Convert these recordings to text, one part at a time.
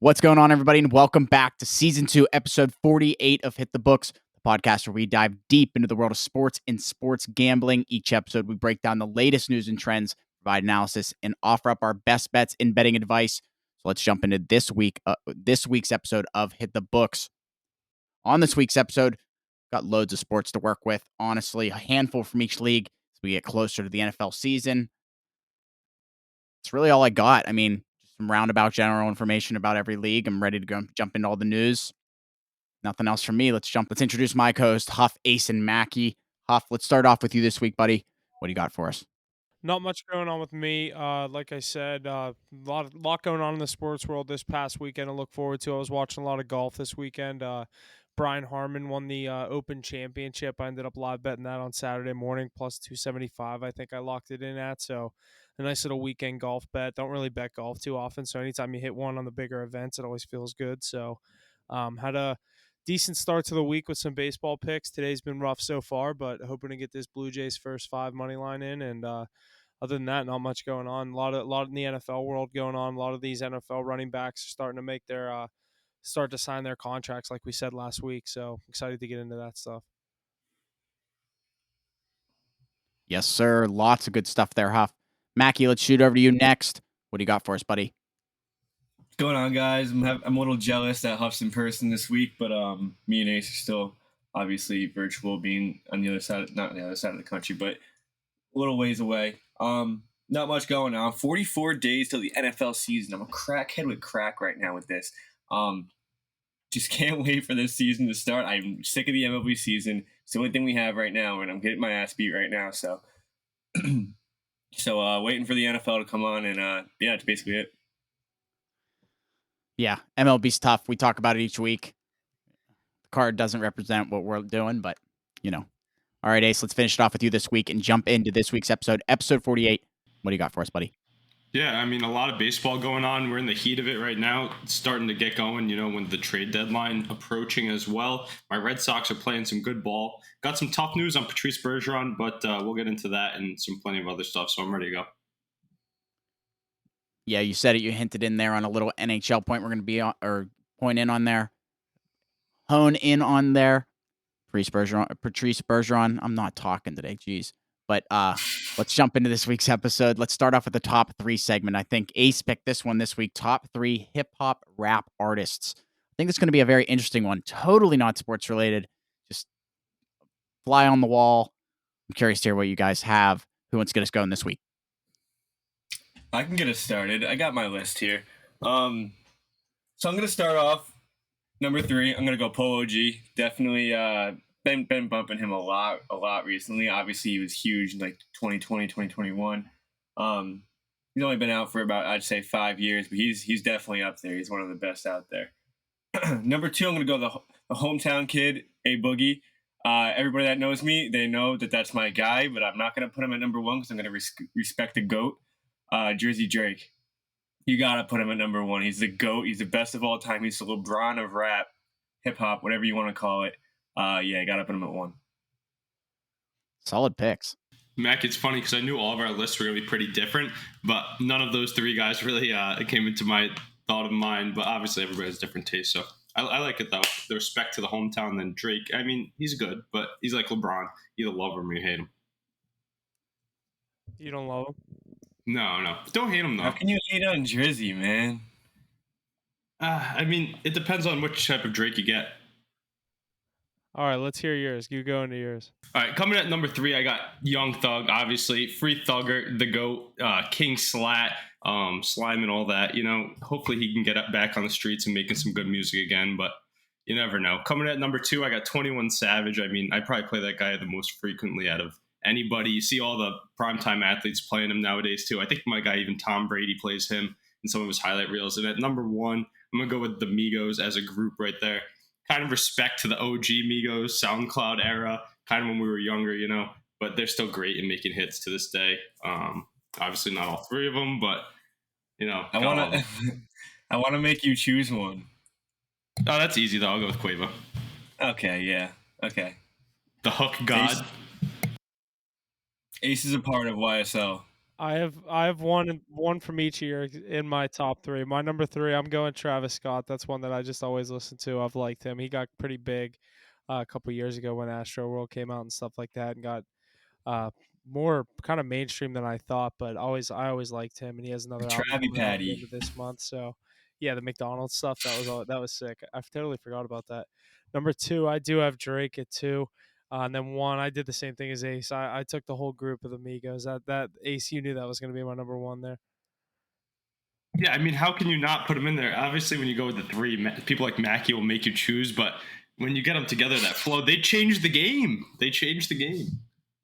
What's going on, everybody, and welcome back to Season 2, Episode 48 of Hit the Books, the podcast where we dive deep into the world of sports and sports gambling. Each episode, we break down the latest news and trends, provide analysis, and offer up our best bets in betting advice. So let's jump into this week's episode of Hit the Books. On this week's episode, got loads of sports to work with. Honestly, a handful from each league as we get closer to the NFL season. It's really all I got. I mean, some roundabout general information about every league. I'm ready to go jump into all the news. Nothing else from me. Let's introduce my co-host, Huff, Ace, and Mackie. Huff, let's start off with you this week, buddy. What do you got for us? Not much going on with me. Like I said, lot going on in the sports world this past weekend to look forward to. I was watching a lot of golf this weekend. Brian Harman won the Open Championship. I ended up live betting that on Saturday morning, plus 275. I think I locked it in at. So a nice little weekend golf bet. Don't really bet golf too often. So anytime you hit one on the bigger events, it always feels good. So had a decent start to the week with some baseball picks. Today's been rough so far, but hoping to get this Blue Jays first 5 money line in. And other than that, not much going on. A lot in the NFL world going on. A lot of these NFL running backs are starting to make their start to sign their contracts, like we said last week. So excited to get into that stuff. Yes, sir. Lots of good stuff there, Huff. Mackie, let's shoot over to you next. What do you got for us, buddy? What's going on, guys? I'm a little jealous that Huff's in person this week, but me and Ace are still obviously virtual, being on the other side, not on the other side of the country, but a little ways away. Not much going on. 44 days till the NFL season. I'm a crackhead with crack right now with this. Just can't wait for this season to start. I'm sick of the MLB season. It's the only thing we have right now, and I'm getting my ass beat right now. So, waiting for the NFL to come on, and yeah, that's basically it. Yeah, MLB's tough. We talk about it each week. The card doesn't represent what we're doing, but, you know. All right, Ace, let's finish it off with you this week and jump into this week's episode 48. What do you got for us, buddy? Yeah, I mean, a lot of baseball going on. We're in the heat of it right now. It's starting to get going, when the trade deadline approaching as well. My Red Sox are playing some good ball. Got some tough news on Patrice Bergeron, but we'll get into that and plenty of other stuff, so I'm ready to go. Yeah, you said it. You hinted in there on a little NHL point we're going to be on, or point in on there. Hone in on there. Patrice Bergeron. I'm not talking today, jeez. But let's jump into this week's episode. Let's start off with the top 3 segment. I think Ace picked this one this week. Top 3 hip-hop rap artists. I think it's going to be a very interesting one. Totally not sports related. Just fly on the wall. I'm curious to hear what you guys have. Who wants to get us going this week? I can get us started. I got my list here. So I'm going to start off number 3. I'm going to go Polo G. Definitely been bumping him a lot recently. Obviously, he was huge in like 2020, 2021. He's only been out for about, I'd say, 5 years, but he's definitely up there. He's one of the best out there. Number 2, I'm going to go the hometown kid, A Boogie. Everybody that knows me, they know that that's my guy, but I'm not going to put him at number 1 because I'm going to respect the GOAT. Jersey Drake. You got to put him at number 1. He's the GOAT. He's the best of all time. He's the LeBron of rap, hip-hop, whatever you want to call it. Yeah, got to put him at 1. Solid picks. Mac, it's funny because I knew all of our lists were going to be pretty different, but none of those 3 guys really came into my thought of mine, but obviously everybody has different tastes, so I like it, though. The respect to the hometown, then Drake. I mean, he's good, but he's like LeBron. You either love him or you hate him. You don't love him? No. Don't hate him, though. How can you hate on Drizzy, man? I mean, it depends on which type of Drake you get. All right, let's hear yours. You go into yours. All right, coming at number 3, I got Young Thug, obviously. Free Thugger, the GOAT, King Slat, Slime and all that. Hopefully he can get back on the streets and making some good music again, but you never know. Coming at number 2, I got 21 Savage. I mean, I probably play that guy the most frequently out of anybody. You see all the primetime athletes playing him nowadays, too. I think my guy, even Tom Brady, plays him in some of his highlight reels. And at number 1, I'm going to go with the Migos as a group right there. Kind of respect to the OG Migos, SoundCloud era, kind of when we were younger, but they're still great in making hits to this day. Obviously not all 3 of them, but, I want to make you choose one. Oh, that's easy, though. I'll go with Quavo. Okay, yeah. Okay. The Hook God. Ace is a part of YSL. I have one from each year in my top 3. My number 3, I'm going Travis Scott. That's one that I just always listen to. I've liked him. He got pretty big a couple years ago when Astro World came out and stuff like that, and got more kind of mainstream than I thought. But I always liked him, and he has another album Travi coming out at the Patty. end of this month. So yeah, the McDonald's stuff that was sick. I totally forgot about that. Number 2, I do have Drake at 2. And then 1, I did the same thing as Ace. I took the whole group of the Migos. That Ace, you knew that was going to be my number 1 there. Yeah, I mean, how can you not put them in there? Obviously, when you go with the 3, people like Mackie will make you choose, but when you get them together, that flow, they changed the game.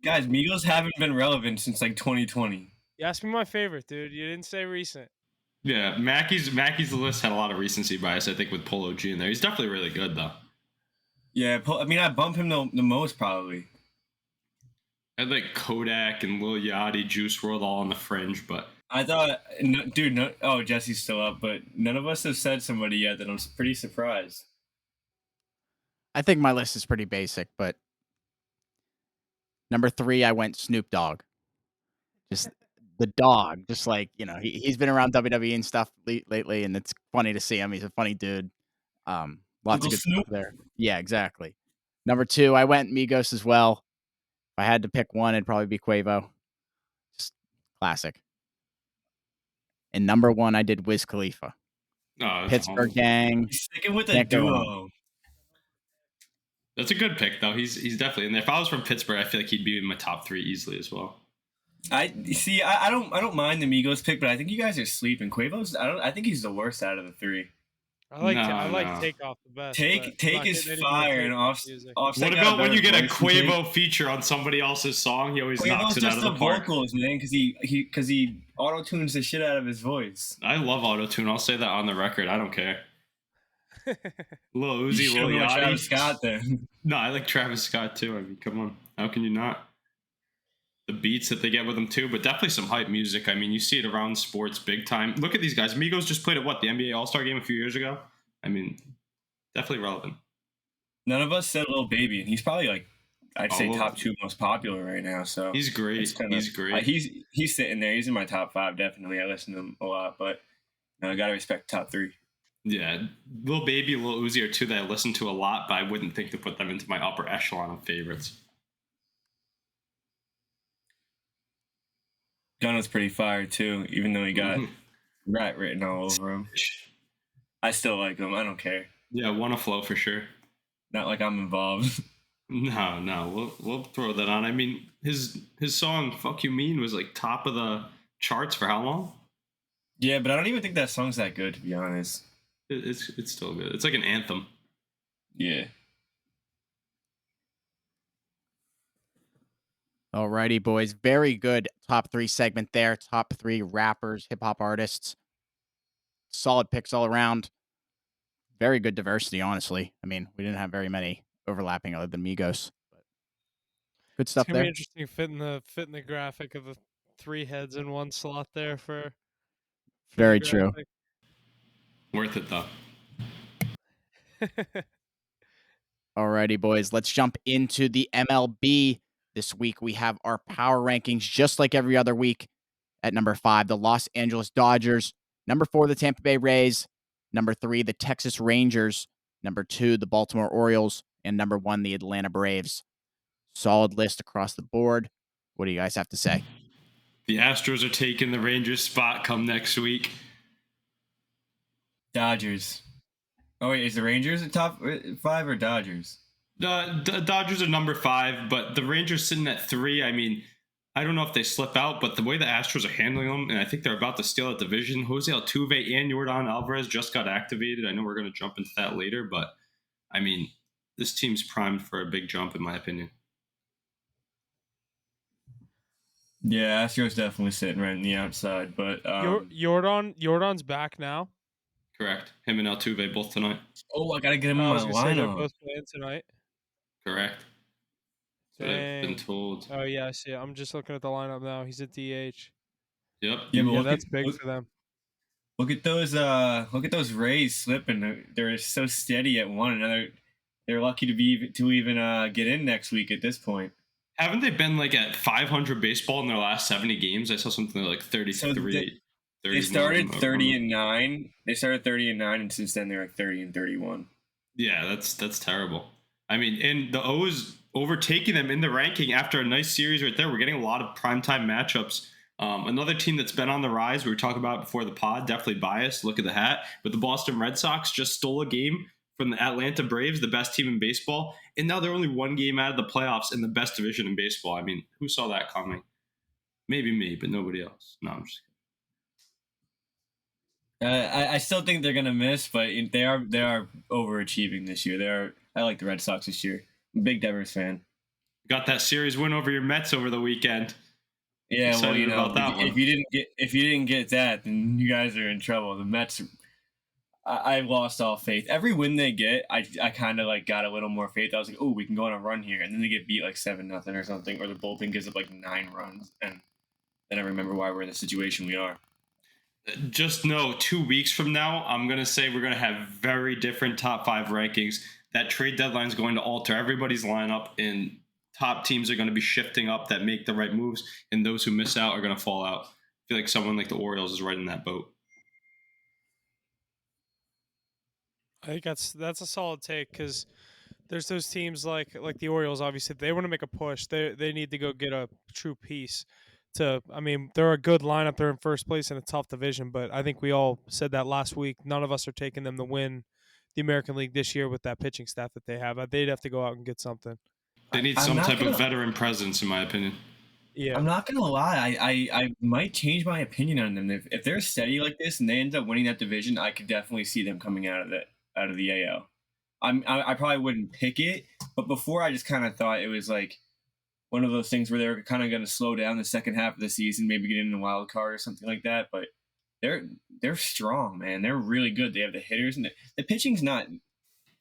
Guys, Migos haven't been relevant since like 2020. You asked me my favorite, dude. You didn't say recent. Yeah, Mackie's list had a lot of recency bias, I think, with Polo G in there. He's definitely really good, though. Yeah, I mean, I bump him the most probably. I had like Kodak and Lil Yachty, Juice WRLD all on the fringe, but I thought, dude, oh, Jesse's still up, but none of us have said somebody yet that I'm pretty surprised. I think my list is pretty basic, but number 3, I went Snoop Dogg. Just the dog, just like, he's been around WWE and stuff lately, and it's funny to see him. He's a funny dude. Lots Uncle of good Snoop? stuff there. Yeah, exactly. Number 2, I went Migos as well. If I had to pick one, it'd probably be Quavo. Just classic. And number 1, I did Wiz Khalifa. Pittsburgh gang. He's sticking with a Can't go duo. wrong. That's a good pick, though. He's definitely in there. If I was from Pittsburgh, I feel like he'd be in my top 3 easily as well. I don't mind the Migos pick, but I think you guys are sleeping. Quavo's I think he's the worst out of the 3. I like Takeoff the best. Take is fire and Offset. What about when you get a Quavo feature on somebody else's song? He always knocks it out of the park. Vocals, man, because he auto tunes the shit out of his voice. I love auto tune. I'll say that on the record. I don't care. Lil Uzi, Lil Yachty. Travis Scott then. No, I like Travis Scott too. I mean, come on, how can you not? The beats that they get with him too, but definitely some hype music. I mean, you see it around sports big time. Look at these guys. Migos just played at the NBA All-Star game a few years ago. I mean, definitely relevant. None of us said Lil Baby, and he's probably like, I'd say top 2 most popular right now. So he's great. He's great. He's sitting there. He's in my top 5 definitely. I listen to him a lot, but I gotta respect top 3. Yeah, Lil Baby, Lil Uzi are 2 that I listen to a lot, but I wouldn't think to put them into my upper echelon of favorites. Gunna's pretty fire too, even though he got rat written all over him. I still like him. I don't care. Yeah, wanna flow for sure. Not like I'm involved. No, we'll throw that on. I mean, his song "Fuck You Mean" was like top of the charts for how long? Yeah, but I don't even think that song's that good, to be honest. It's still good. It's like an anthem. Yeah. Alrighty, boys. Very good top 3 segment there. Top 3 rappers, hip hop artists. Solid picks all around. Very good diversity, honestly. I mean, we didn't have very many overlapping other than Migos. But good stuff it's gonna there. Be interesting fitting the graphic of the 3 heads in one slot there for very true. Worth it though. Alrighty, boys. Let's jump into the MLB. This week we have our power rankings just like every other week. At number 5, the Los Angeles Dodgers. Number 4, the Tampa Bay Rays. Number 3, the Texas Rangers. Number 2, the Baltimore Orioles. And number 1, the Atlanta Braves. Solid list across the board. What do you guys have to say? The Astros are taking the Rangers spot come next week. Dodgers. Oh wait, is the Rangers the top 5 or Dodgers? The Dodgers are number 5, but the Rangers sitting at 3. I mean, I don't know if they slip out, but the way the Astros are handling them, and I think they're about to steal that division. Jose Altuve and Yordan Alvarez just got activated. I know we're going to jump into that later, but I mean, this team's primed for a big jump, in my opinion. Yeah, Astros definitely sitting right on the outside, but Yordan's back now. Correct. Him and Altuve both tonight. Oh, I gotta get him in my lineup. They're both playing tonight. Correct. That's what I've been told. Oh yeah, I see. I'm just looking at the lineup now. He's at DH. Yep. Yeah, that's big for them. Look at those Rays slipping. They're so steady at 1 another. They're lucky to even get in next week at this point. Haven't they been like at 500 baseball in their last 70 games? I saw something like So 33, they started 31. 30-9. They started 30-9, and since then they're like 30-31. Yeah, that's terrible. I mean, and the O's overtaking them in the ranking after a nice series right there. We're getting a lot of primetime matchups. Another team that's been on the rise, we were talking about before the pod, definitely biased. Look at the hat. But the Boston Red Sox just stole a game from the Atlanta Braves, the best team in baseball. And now they're only one game out of the playoffs in the best division in baseball. I mean, who saw that coming? Maybe me, but nobody else. No, I'm just kidding. I still think they're gonna miss, but they are overachieving this year. I like the Red Sox this year. I'm a big Devers fan. Got that series win over your Mets over the weekend. Yeah, well, Excited about that one. if you didn't get that, then you guys are in trouble. The Mets, I lost all faith. Every win they get, I kind of like got a little more faith. I was like, oh, we can go on a run here, and then they get beat like 7-0 or something, or the bullpen gives up like 9 runs, and then I remember why we're in the situation we are. Just know 2 weeks from now, I'm going to say we're going to have very different top 5 rankings. That trade deadline is going to alter everybody's lineup, and top teams are going to be shifting up that make the right moves, and those who miss out are going to fall out. I feel like someone like the Orioles is right in that boat. I think that's a solid take because there's those teams like the Orioles. Obviously, if they want to make a push. They need to go get a true piece. I mean, they're a good lineup. They're in first place in a tough division, but I think we all said that last week. None of us are taking them to win the American League this year with that pitching staff that they have. They'd have to go out and get something. They need some type of veteran presence, in my opinion. Yeah, I'm not gonna lie. I might change my opinion on them if they're steady like this and they end up winning that division. I could definitely see them coming out of the AL. I probably wouldn't pick it, but before I just kind of thought it was like one of those things where they're kind of going to slow down the second half of the season, maybe get in a wild card or something like that. But they're strong, man. They're really good. They have the hitters, and the pitching's not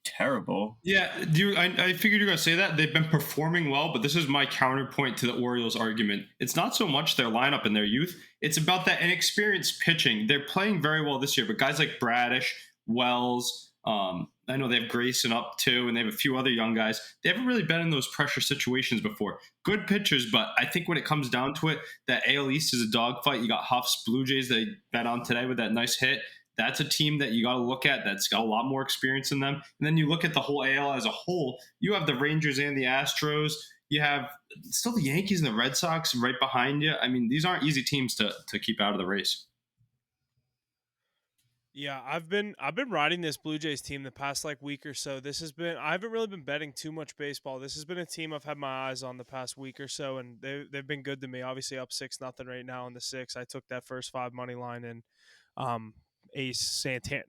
terrible. Yeah, I figured you were going to say that. They've been performing well, but this is my counterpoint to the Orioles argument. It's not so much their lineup and their youth. It's about that inexperienced pitching. They're playing very well this year, but guys like Bradish, Wells, I know they have Grayson up too, and they have a few other young guys. They haven't really been in those pressure situations before. Good pitchers, but I think when it comes down to it, that AL East is a dogfight. You got Huff's Blue Jays they bet on today with that nice hit. That's a team that you got to look at that's got a lot more experience in them. And then you look at the whole AL as a whole. You have the Rangers and the Astros. You have still the Yankees and the Red Sox right behind you. I mean, these aren't easy teams to keep out of the race. yeah. I've been riding this Blue Jays team the past like week or so. I haven't really been betting too much baseball. This has been a team I've had my eyes on the past week or so, and they've been good to me. Obviously, up 6-0 right now in the 6. I took that first 5 money line and. Ace Santana,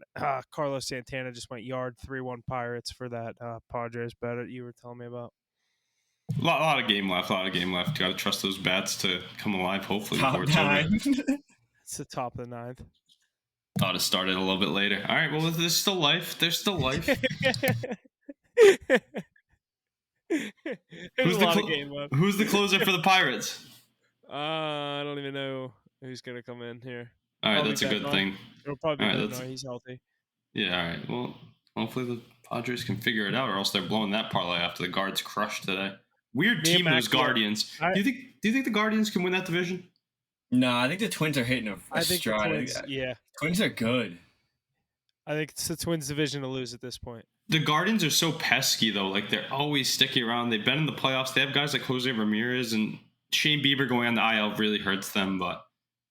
Carlos Santana just went yard 3-1 Pirates for that Padres bet you were telling me about. A lot of game left. Got to trust those bats to come alive. Hopefully, Top before it's over. 9. It's the top of the 9th. Thought it started a little bit later. All right. Well, there's still life. There's still life. Who's the closer for the Pirates? I don't even know who's gonna come in here. All right, that's a good thing. It'll probably be Bednar. He's healthy. Yeah, all right. Well, hopefully the Padres can figure it out, or else they're blowing that parlay after the Guards crushed today. Weird team, those Guardians. Do you think the Guardians can win that division? No, I think the Twins are hitting a stride. Twins are good. I think it's the Twins division to lose at this point. The Guardians are so pesky, though. Like, they're always sticky around. They've been in the playoffs. They have guys like Jose Ramirez, and Shane Bieber going on the IL really hurts them, but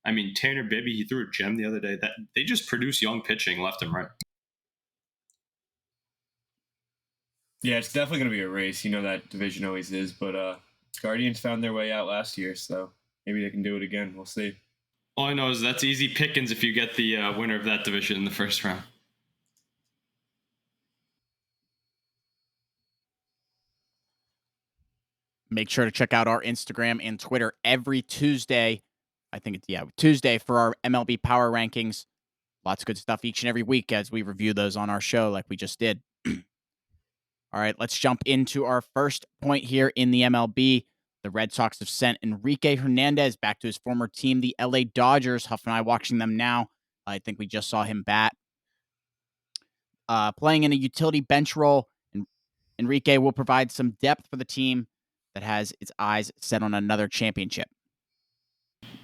I mean, Tanner Bibby, he threw a gem the other day. That they just produce young pitching left and right. Yeah, it's definitely going to be a race. You know that division always is. But Guardians found their way out last year, so maybe they can do it again. We'll see. All I know is that's easy pickings if you get the winner of that division in the first round. Make sure to check out our Instagram and Twitter every Tuesday. I think it's Tuesday for our MLB Power Rankings. Lots of good stuff each and every week as we review those on our show like we just did. All right, let's jump into our first point here in the MLB. The Red Sox have sent Enrique Hernandez back to his former team, the LA Dodgers. Huff and I watching them now. I think we just saw him bat. Playing in a utility bench role, Enrique will provide some depth for the team that has its eyes set on another championship.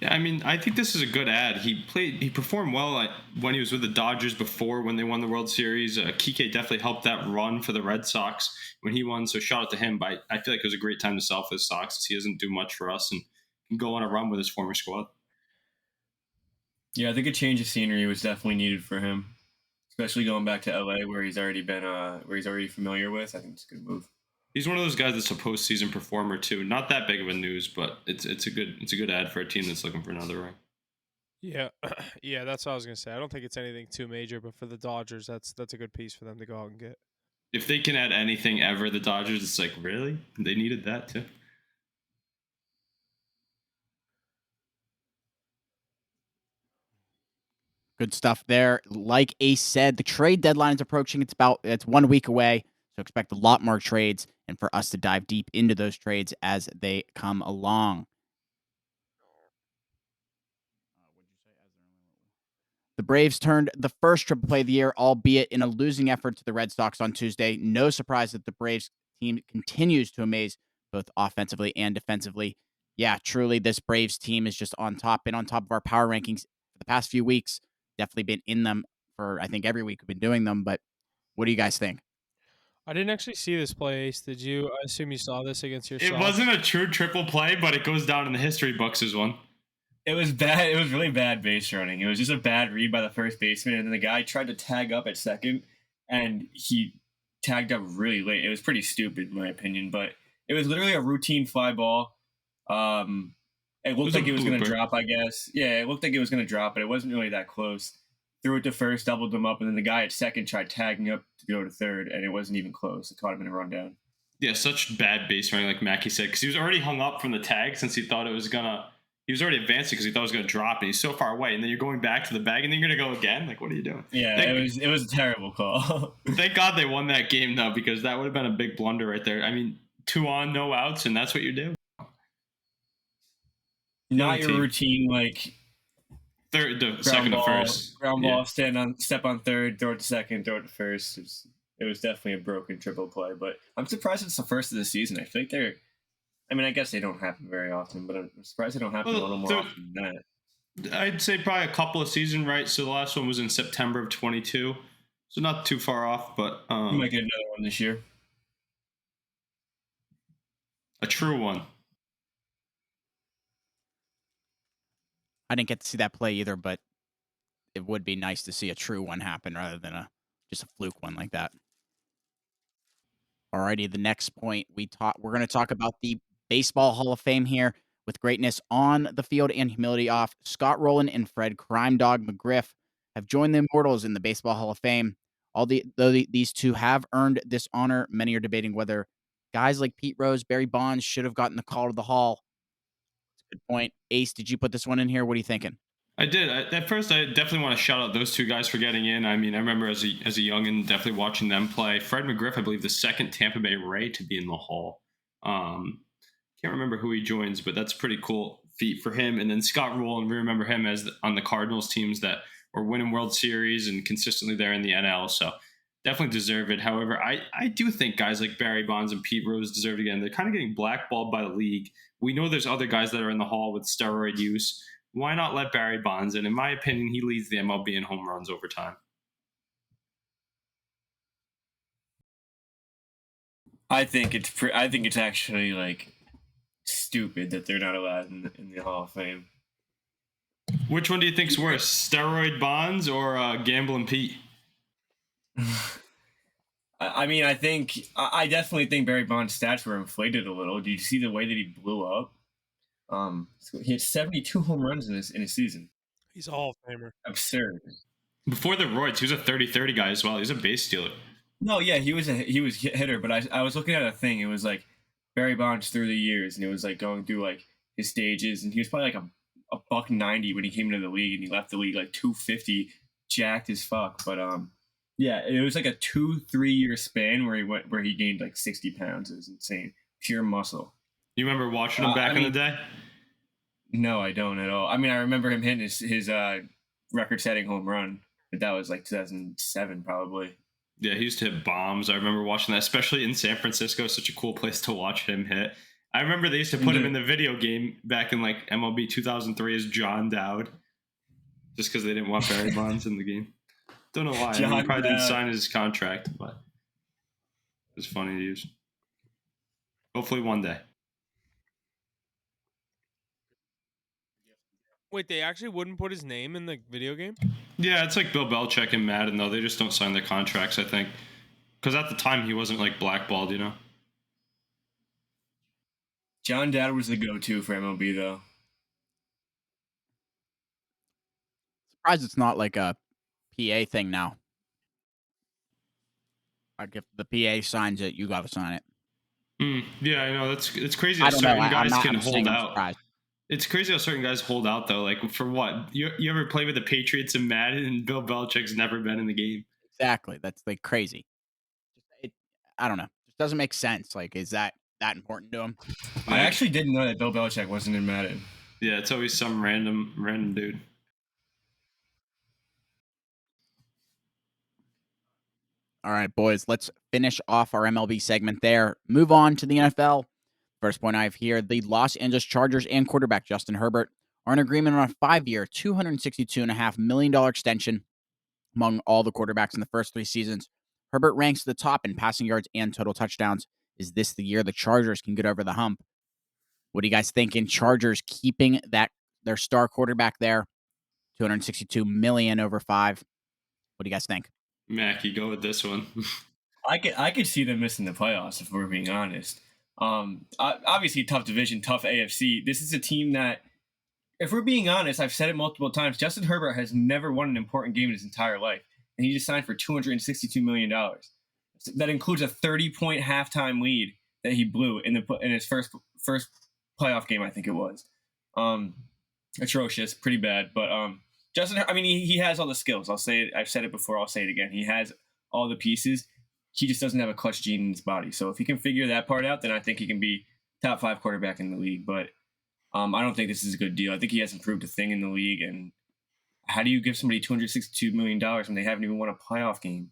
Yeah, I mean, I think this is a good ad. He performed well when he was with the Dodgers before when they won the World Series. Kike definitely helped that run for the Red Sox when he won. So shout out to him. But I feel like it was a great time to sell for the Sox. He doesn't do much for us and can go on a run with his former squad. Yeah, I think a change of scenery was definitely needed for him, especially going back to LA where he's already been where he's already familiar with. I think it's a good move. He's one of those guys that's a postseason performer too. Not that big of a news, but it's a good ad for a team that's looking for another ring. Yeah, yeah, that's what I was gonna say. I don't think it's anything too major, but for the Dodgers, that's a good piece for them to go out and get. If they can add anything ever, the Dodgers, it's like, really? They needed that too. Good stuff there. Like Ace said, the trade deadline is approaching. It's 1 week away, so expect a lot more trades and for us to dive deep into those trades as they come along. The Braves turned the first triple play of the year, albeit in a losing effort to the Red Sox on Tuesday. No surprise that the Braves team continues to amaze both offensively and defensively. Yeah, truly, this Braves team is just been on top of our power rankings for the past few weeks. Definitely been in them for, I think, every week we've been doing them. But what do you guys think? I didn't actually see this play, Ace. Did you? I assume you saw this against your It Sox. wasn't a true triple play, but it goes down in the history books as one. It was bad. It was really bad base running. It was just a bad read by the first baseman, and then the guy tried to tag up at second, and he tagged up really late. It was pretty stupid, in my opinion, but it was literally a routine fly ball. It looked like it was going to drop, I guess. Yeah, it looked like it was going to drop, but it wasn't really that close. Threw it to first, doubled them up, and then the guy at second tried tagging up to go to third, and it wasn't even close. It caught him in a rundown. Yeah, such bad base running, like Mackie said, because he was already hung up from the tag since he thought it was gonna. He was already advancing because he thought it was going to drop, and he's so far away. And then you're going back to the bag, and then you're going to go again. Like, what are you doing? Yeah, it was a terrible call. Thank God they won that game though, because that would have been a big blunder right there. I mean, 2 on, no outs, and that's what you do. Not your routine like second to first. Ground ball, step on third, throw it to second, throw it to first. It was definitely a broken triple play, but I'm surprised it's the first of the season. I think I guess they don't happen very often, but I'm surprised they don't happen a little more often than that. I'd say probably a couple of seasons, right? So the last one was in September of 22, so not too far off, but you might get another one this year. A true one. I didn't get to see that play either, but it would be nice to see a true one happen rather than just a fluke one like that. Alrighty, the next point we're going to talk about the Baseball Hall of Fame here with greatness on the field and humility off. Scott Rowland and Fred Crime Dog McGriff have joined the immortals in the Baseball Hall of Fame. Though these two have earned this honor, many are debating whether guys like Pete Rose, Barry Bonds should have gotten the call to the Hall. That's a good point. Ace, did you put this one in here? What are you thinking? I did. At first, I definitely want to shout out those two guys for getting in. I mean, I remember as a youngin' definitely watching them play. Fred McGriff, I believe, the second Tampa Bay Ray to be in the Hall. Can't remember who he joins, but that's a pretty cool feat for him. And then Scott Rowland, we remember him as on the Cardinals teams that were winning World Series and consistently there in the NL. So definitely deserve it. However, I do think guys like Barry Bonds and Pete Rose deserve it again. They're kind of getting blackballed by the league. We know there's other guys that are in the Hall with steroid use. Why not let Barry Bonds in? In my opinion, he leads the MLB in home runs over time. I think it's actually like stupid that they're not allowed in the Hall of Fame. Which one do you think's worse, steroid Bonds or Gambling Pete? I mean, I definitely think Barry Bonds' stats were inflated a little. Do you see the way that he blew up? He had 72 home runs in his season. He's a Hall of Famer. Absurd. Before the roids, he was a 30-30 guy as well. He was a base stealer. No, yeah, he was a hitter, but I was looking at a thing. It was like Barry Bonds through the years, and it was like going through like his stages, and he was probably like a $190 when he came into the league, and he left the league like 250, jacked as fuck. But yeah, it was like a 2-3 year span where he gained like 60 pounds. It was insane, pure muscle. You remember watching him back in the day? No, I don't at all. I mean, I remember him hitting his record-setting home run, but that was like 2007 probably. Yeah, he used to hit bombs. I remember watching that, especially in San Francisco. Such a cool place to watch him hit. I remember they used to put him in the video game back in like MLB 2003 as John Dowd, just because they didn't want Barry Bonds in the game. Don't know why. I mean, he probably didn't sign his contract, but it was funny to use. Hopefully one day. Wait, they actually wouldn't put his name in the video game? Yeah, it's like Bill Belichick and Madden, though. They just don't sign their contracts, I think. Because at the time, he wasn't like blackballed, you know? John Dowd was the go-to for MLB, though. Surprised it's not like a PA thing now. Like if the PA signs it, you got to sign it. Yeah, I know. It's crazy I how don't certain know. guys can I'm hold out. Surprised. It's crazy how certain guys hold out, though. Like, for what? You ever play with the Patriots and Madden, and Bill Belichick's never been in the game? Exactly. That's like crazy. I don't know. It doesn't make sense. Like, is that important to him? I actually didn't know that Bill Belichick wasn't in Madden. Yeah, it's always some random dude. All right, boys, let's finish off our MLB segment there. Move on to the NFL. First point I have here, the Los Angeles Chargers and quarterback Justin Herbert are in agreement on a 5-year, $262.5 million extension among all the quarterbacks in the first 3 seasons. Herbert ranks at the top in passing yards and total touchdowns. Is this the year the Chargers can get over the hump? What do you guys think in Chargers keeping their star quarterback there? $262 million over 5. What do you guys think? Mac, you go with this one. I could see them missing the playoffs if we're being honest. Obviously, tough division, tough AFC. This is a team that, if we're being honest, I've said it multiple times, Justin Herbert has never won an important game in his entire life, and he just signed for $262 million. That includes a 30-point halftime lead that he blew in his first playoff game, I think it was. Atrocious, pretty bad, but Justin, I mean, he has all the skills. I'll say it. I've said it before. I'll say it again. He has all the pieces. He just doesn't have a clutch gene in his body. So if he can figure that part out, then I think he can be top 5 quarterback in the league. But I don't think this is a good deal. I think he hasn't proved a thing in the league. And how do you give somebody $262 million when they haven't even won a playoff game?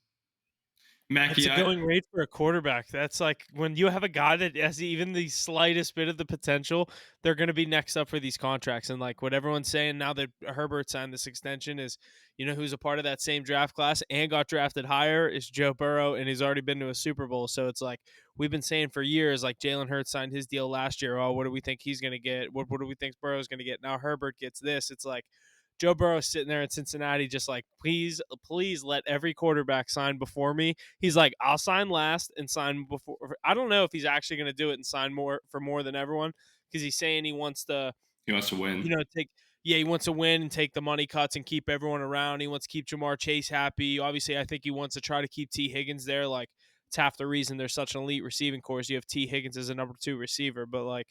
That's a going rate for a quarterback. That's like when you have a guy that has even the slightest bit of the potential, they're going to be next up for these contracts. And like what everyone's saying now that Herbert signed this extension is, you know, who's a part of that same draft class and got drafted higher is Joe Burrow, and he's already been to a Super Bowl. So it's like we've been saying for years, like Jalen Hurts signed his deal last year. Oh, what do we think he's going to get? What do we think Burrow's going to get? Now Herbert gets this. It's like Joe Burrow's sitting there in Cincinnati just like, please let every quarterback sign before me. He's like, I'll sign last and sign before. I don't know if he's actually going to do it and sign more than everyone because he's saying he wants to win. You know, he wants to win and take the money cuts and keep everyone around. He wants to keep Jamar Chase happy. Obviously, I think he wants to try to keep T. Higgins there. Like, it's half the reason there's such an elite receiving corps. You have T. Higgins as a number 2 receiver. But, like,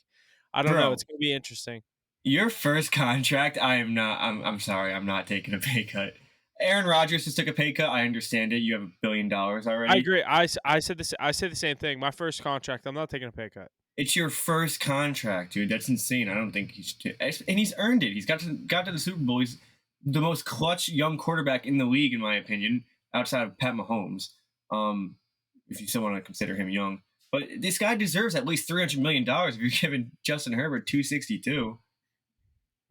I don't know. It's going to be interesting. Your first contract, I'm sorry, I'm not taking a pay cut. Aaron Rodgers just took a pay cut. I understand it. You have $1 billion already. I agree. I said this. I said the same thing. My first contract, I'm not taking a pay cut. It's your first contract, dude. That's insane. I don't think and he's earned it. He's got to the Super Bowl. He's the most clutch young quarterback in the league, in my opinion, outside of Pat Mahomes. If you still want to consider him young, but this guy deserves at least $300 million if you're giving Justin Herbert $262.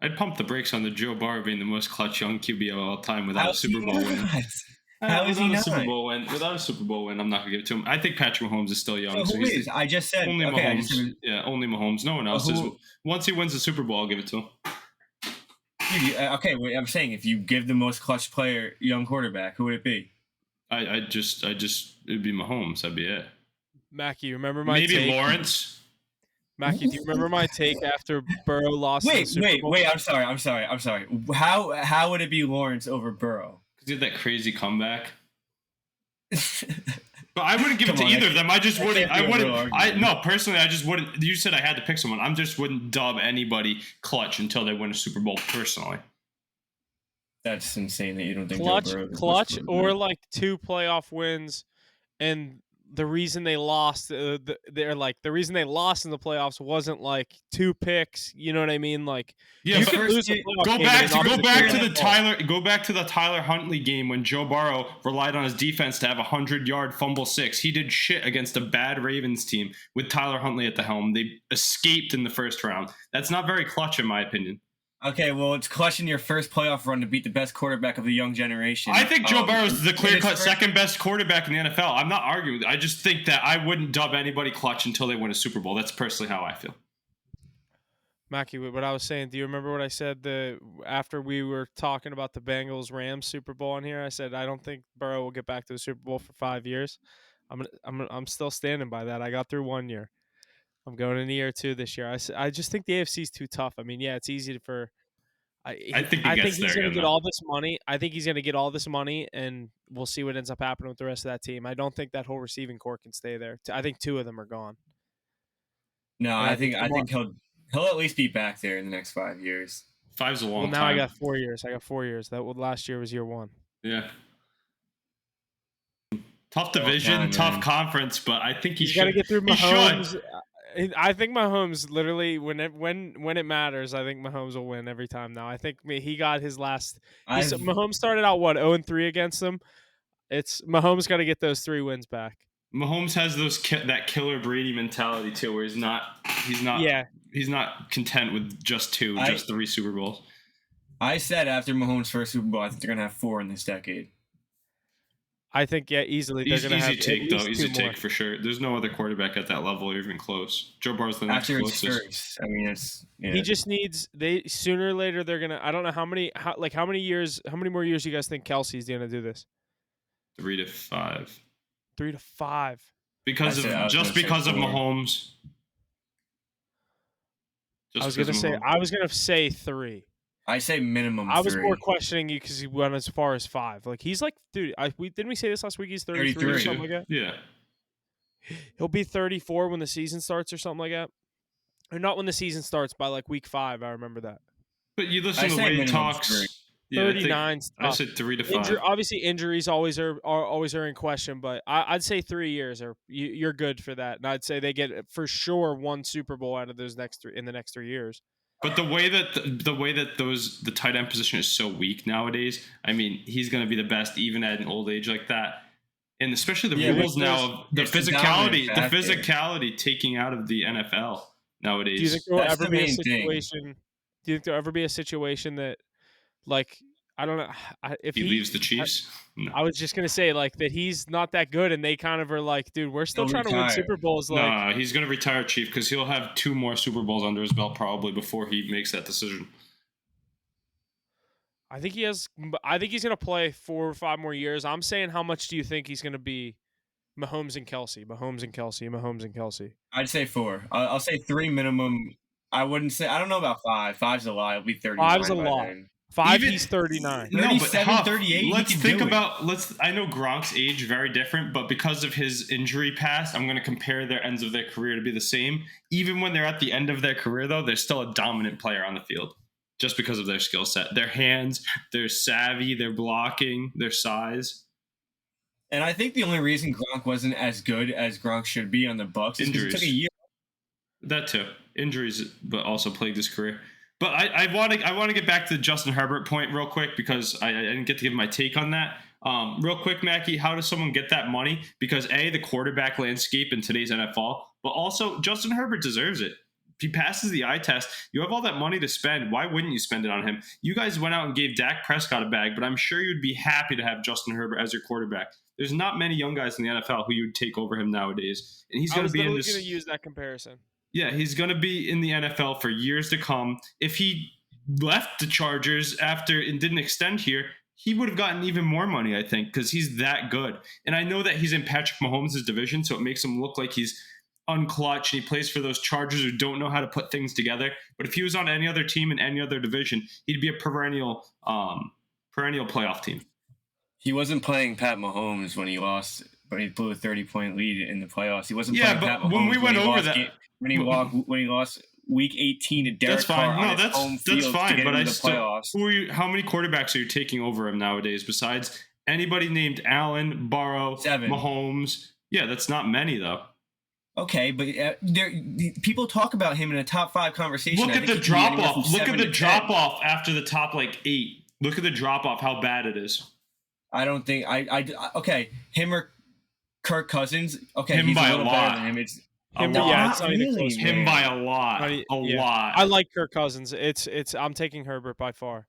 I'd pump the brakes on the Joe Burrow being the most clutch young QB of all time without a Super Bowl win. How is he not? Without a Super Bowl win, I'm not going to give it to him. I think Patrick Mahomes is still young. So who is? I just said only Mahomes. Only Mahomes. No one else is. Once he wins the Super Bowl, I'll give it to him. Okay, wait, I'm saying if you give the most clutch player young quarterback, who would it be? It'd be Mahomes. That'd be it. Mackie, remember my take? Maybe Lawrence. Mackie, do you remember my take after Burrow lost? Wait! I'm sorry. How would it be Lawrence over Burrow? Because he had that crazy comeback. But I wouldn't give it to either of them. I just wouldn't. Personally, I just wouldn't. You said I had to pick someone. I just wouldn't dub anybody clutch until they win a Super Bowl. Personally, that's insane that you don't think clutch or like 2 playoff wins and the reason they lost, they're like the reason they lost in the playoffs wasn't like 2 picks. You know what I mean? Like Yeah, you but could lose a playoff game and it not be go back to the Tyler Huntley game when Joe Burrow relied on his defense to have a 100-yard fumble 6. He did shit against a bad Ravens team with Tyler Huntley at the helm. They escaped in the first round. That's not very clutch in my opinion. Okay, well, it's clutching your first playoff run to beat the best quarterback of the young generation. I think Joe Burrow is the clear-cut second best quarterback in the NFL. I'm not arguing. I just think that I wouldn't dub anybody clutch until they win a Super Bowl. That's personally how I feel. Mackie, what I was saying, do you remember what I said after we were talking about the Bengals-Rams Super Bowl on here? I said I don't think Burrow will get back to the Super Bowl for 5 years. I'm still standing by that. I got through 1 year. I'm going in year 2 this year. I just think the AFC is too tough. I mean, yeah, it's easy for. I think he's going to get all this money. I think he's going to get all this money, and we'll see what ends up happening with the rest of that team. I don't think that whole receiving core can stay there. I think 2 of them are gone. No, I think he'll at least be back there in the next 5 years. 5's a long time. Well, now I got 4 years. Last year was year 1. Yeah. Tough division, tough conference, but I think he's got to get through Mahomes. I think Mahomes literally when it matters, I think Mahomes will win every time now. I think he got his last. Mahomes started out 0-3 against them. It's Mahomes got to get those 3 wins back. Mahomes has that killer Brady mentality too, where he's not content with just 3 Super Bowls. I said after Mahomes' first Super Bowl, I think they're gonna have 4 in this decade. I think easily they're going to have easy take for sure. There's no other quarterback at that level even close. Joe Burrow's the next closest. First, I mean, he just needs sooner or later they're going to. I don't know how many more years you guys think Kelsey's going to do this? 3 to 5. 3 to 5. Because of Mahomes. I was going to say 3. I say minimum 3. I was more questioning you because he went as far as 5. Like he's like, dude, didn't we say this last week? He's 33 or something like that. Yeah, he'll be 34 when the season starts or something like that, or not when the season starts by like week 5. I remember that. But you listen to the way he talks. 39. I said 3 to 5. Obviously, injuries always are in question, but I'd say 3 years or you're good for that. And I'd say they get for sure 1 Super Bowl out of those next 3 years. But the way that the tight end position is so weak nowadays, I mean, he's going to be the best even at an old age like that, and especially the rules now, the physicality taking out of the NFL nowadays. Do you think there will ever be a situation? Do you think there'll ever be a situation that, like, I don't know if he leaves the Chiefs? No. I was just gonna say like that he's not that good, and they kind of are like, dude, we're still trying to win Super Bowls. Like, no, he's gonna retire, Chief, because he'll have 2 more Super Bowls under his belt probably before he makes that decision. I think he's gonna play 4 or 5 more years. I'm saying, how much do you think he's gonna be? Mahomes and Kelsey. I'd say 4. I'll say 3 minimum. I wouldn't say. I don't know about 5. 5's a lot. It'll be 30. 5's a lot. 5, he's 39. No, but 38. Let's think about. I know Gronk's age very different, but because of his injury past, I'm going to compare their ends of their career to be the same. Even when they're at the end of their career, though, they're still a dominant player on the field, just because of their skill set, their hands, their savvy, their blocking, their size. And I think the only reason Gronk wasn't as good as Gronk should be on the Bucs is because it took a year. That too, injuries, but also plagued his career. But I want to get back to the Justin Herbert point real quick because I didn't get to give my take on that. Real quick, Mackie, how does someone get that money? Because the quarterback landscape in today's NFL, but also Justin Herbert deserves it. If he passes the eye test, you have all that money to spend. Why wouldn't you spend it on him? You guys went out and gave Dak Prescott a bag, but I'm sure you'd be happy to have Justin Herbert as your quarterback. There's not many young guys in the NFL who you would take over him nowadays, and he's going to be in this. I was going to use that comparison. Yeah, he's going to be in the NFL for years to come. If he left the Chargers after and didn't extend here, he would have gotten even more money, I think, because he's that good. And I know that he's in Patrick Mahomes' division, so it makes him look like he's unclutch and he plays for those Chargers who don't know how to put things together. But if he was on any other team in any other division, he'd be a perennial playoff team. He wasn't playing Pat Mahomes when he lost, but he blew a 30-point lead in the playoffs. He wasn't playing Pat Mahomes when we went over that. When he lost Week 18 to Derek Carr on his home field to get into the playoffs. How many quarterbacks are you taking over him nowadays besides anybody named Allen, Burrow, 7. Mahomes, Yeah, that's not many though. Okay, but people talk about him in a top 5 conversation. Look at the drop off. Look at the drop off after the top 8. Look at the drop off. How bad it is. I don't think okay. Him or Kirk Cousins. Okay, him he's by a little lot. better than him. It's it's not even close. Him by a lot. A lot. I like Kirk Cousins. I'm taking Herbert by far.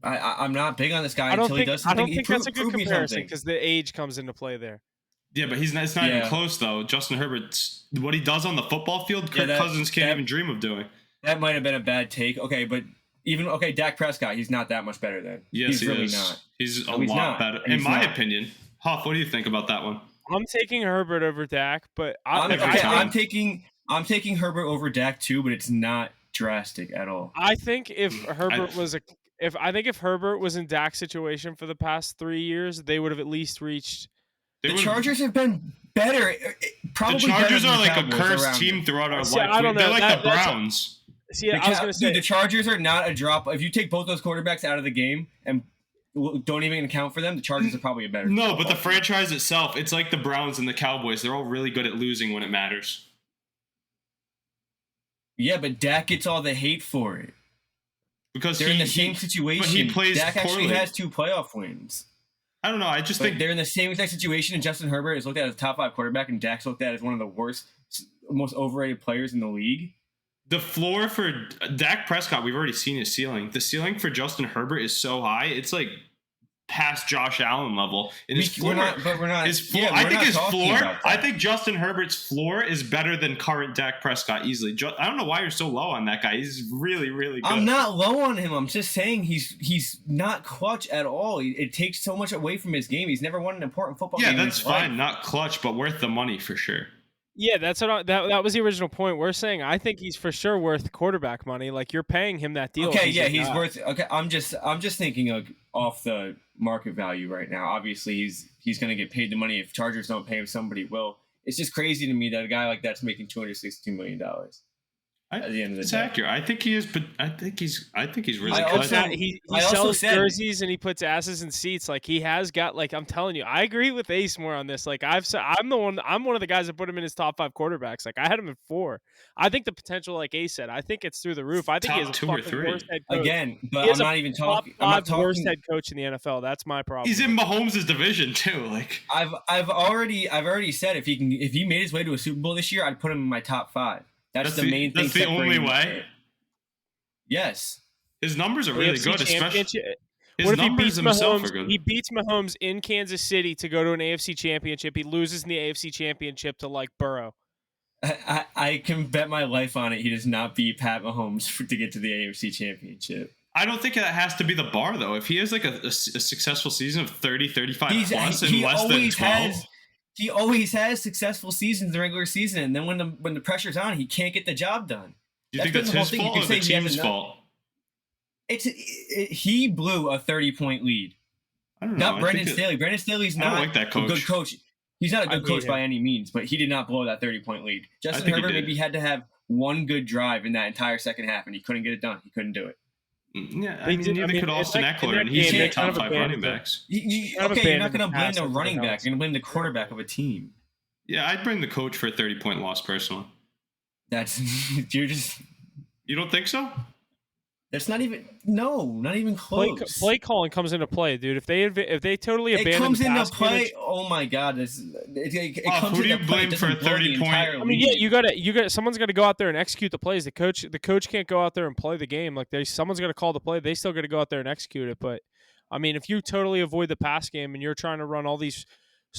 I'm not big on this guy until he does something. I don't think that's a good comparison because the age comes into play there. Yeah, but it's not even close though. Justin Herbert, what he does on the football field, Kirk Cousins can't even dream of doing. That might have been a bad take. Okay, but Dak Prescott, he's not that much better than. Yes, he's really not. He's a lot better, in my opinion. Huff, what do you think about that one? I'm taking Herbert over Dak, but I'm taking Herbert over Dak too, but it's not drastic at all. I think if Herbert was in Dak's situation for the past 3 years, they would have at least reached. The Chargers have been better. Probably the Chargers are like a cursed team them. throughout our life. I don't know. They're like the Browns. I was going to say the Chargers are not a drop. If you take both those quarterbacks out of the game and don't even account for them, the Chargers are probably a better. No, but the franchise itself, it's like the Browns and the Cowboys. They're all really good at losing when it matters. Yeah, but Dak gets all the hate for it because they're in the same situation. But he plays Dak poorly. actually has 2 playoff wins. I don't know. I just think they're in the same exact situation, and Justin Herbert is looked at as a top 5 quarterback, and Dak's looked at as one of the worst, most overrated players in the league. The floor for Dak Prescott, we've already seen his ceiling. The ceiling for Justin Herbert is so high, it's like past Josh Allen level. And his floor, I think Justin Herbert's floor is better than current Dak Prescott easily. I don't know why you're so low on that guy. He's really, really good. I'm not low on him. I'm just saying he's not clutch at all. It takes so much away from his game. He's never won an important football game. Yeah, that's fine. Not clutch, but worth the money for sure. Yeah, that's what that was the original point. We're saying I think he's for sure worth quarterback money. Like you're paying him that deal. Okay, yeah, he's worth. Okay, I'm just thinking of off the market value right now. Obviously, he's going to get paid the money. If Chargers don't pay him, somebody will. It's just crazy to me that a guy like that's making $262 million. At the end of the it's day, accurate. I think he is, but I think he's really good. He sells jerseys and he puts asses in seats. Like he has got. Like I'm telling you, I agree with Ace more on this. Like I'm one of the guys that put him in his top 5 quarterbacks. Like I had him at 4. I think the potential, like Ace said, I think it's through the roof. I think he has a fucking worst head coach. Again, but I'm not even talking. I'm not talking worst head coach in the NFL. That's my problem. He's in Mahomes' division too. Like I've already said if he made his way to a Super Bowl this year, I'd put him in my top 5. That's the main thing. That's the only way. Yes, his numbers are really good. Especially what if he beats Mahomes? He beats Mahomes in Kansas City to go to an AFC Championship. He loses in the AFC Championship to like Burrow. I can bet my life on it. He does not beat Pat Mahomes to get to the AFC Championship. I don't think that has to be the bar though. If he has like a successful season of 30, 35 plus in less than 12. He always has successful seasons in the regular season, and then when the pressure's on, he can't get the job done. Do you think that's his fault or the team's fault? He blew a 30-point lead. I don't know. Not Brandon Staley. Brandon Staley's not like that coach. a good coach. He's not a good coach by any means, but he did not blow that 30-point lead. Justin Herbert maybe had to have one good drive in that entire second half, and he couldn't get it done. He couldn't do it. Yeah, neither could Austin Eckler, and he's in the top 5 running backs. You're not going to blame the running back. You're going to blame the quarterback of a team. Yeah, I'd bring the coach for a 30-point loss personally. You don't think so? That's not even close. Play calling comes into play, dude. If they totally abandon it comes into play. Oh my god, it comes who do you blame for a 30-point? I mean, yeah, you got someone's got to go out there and execute the plays. The coach can't go out there and play the game. Like someone's got to call the play. They still got to go out there and execute it. But I mean, if you totally avoid the pass game and you're trying to run all these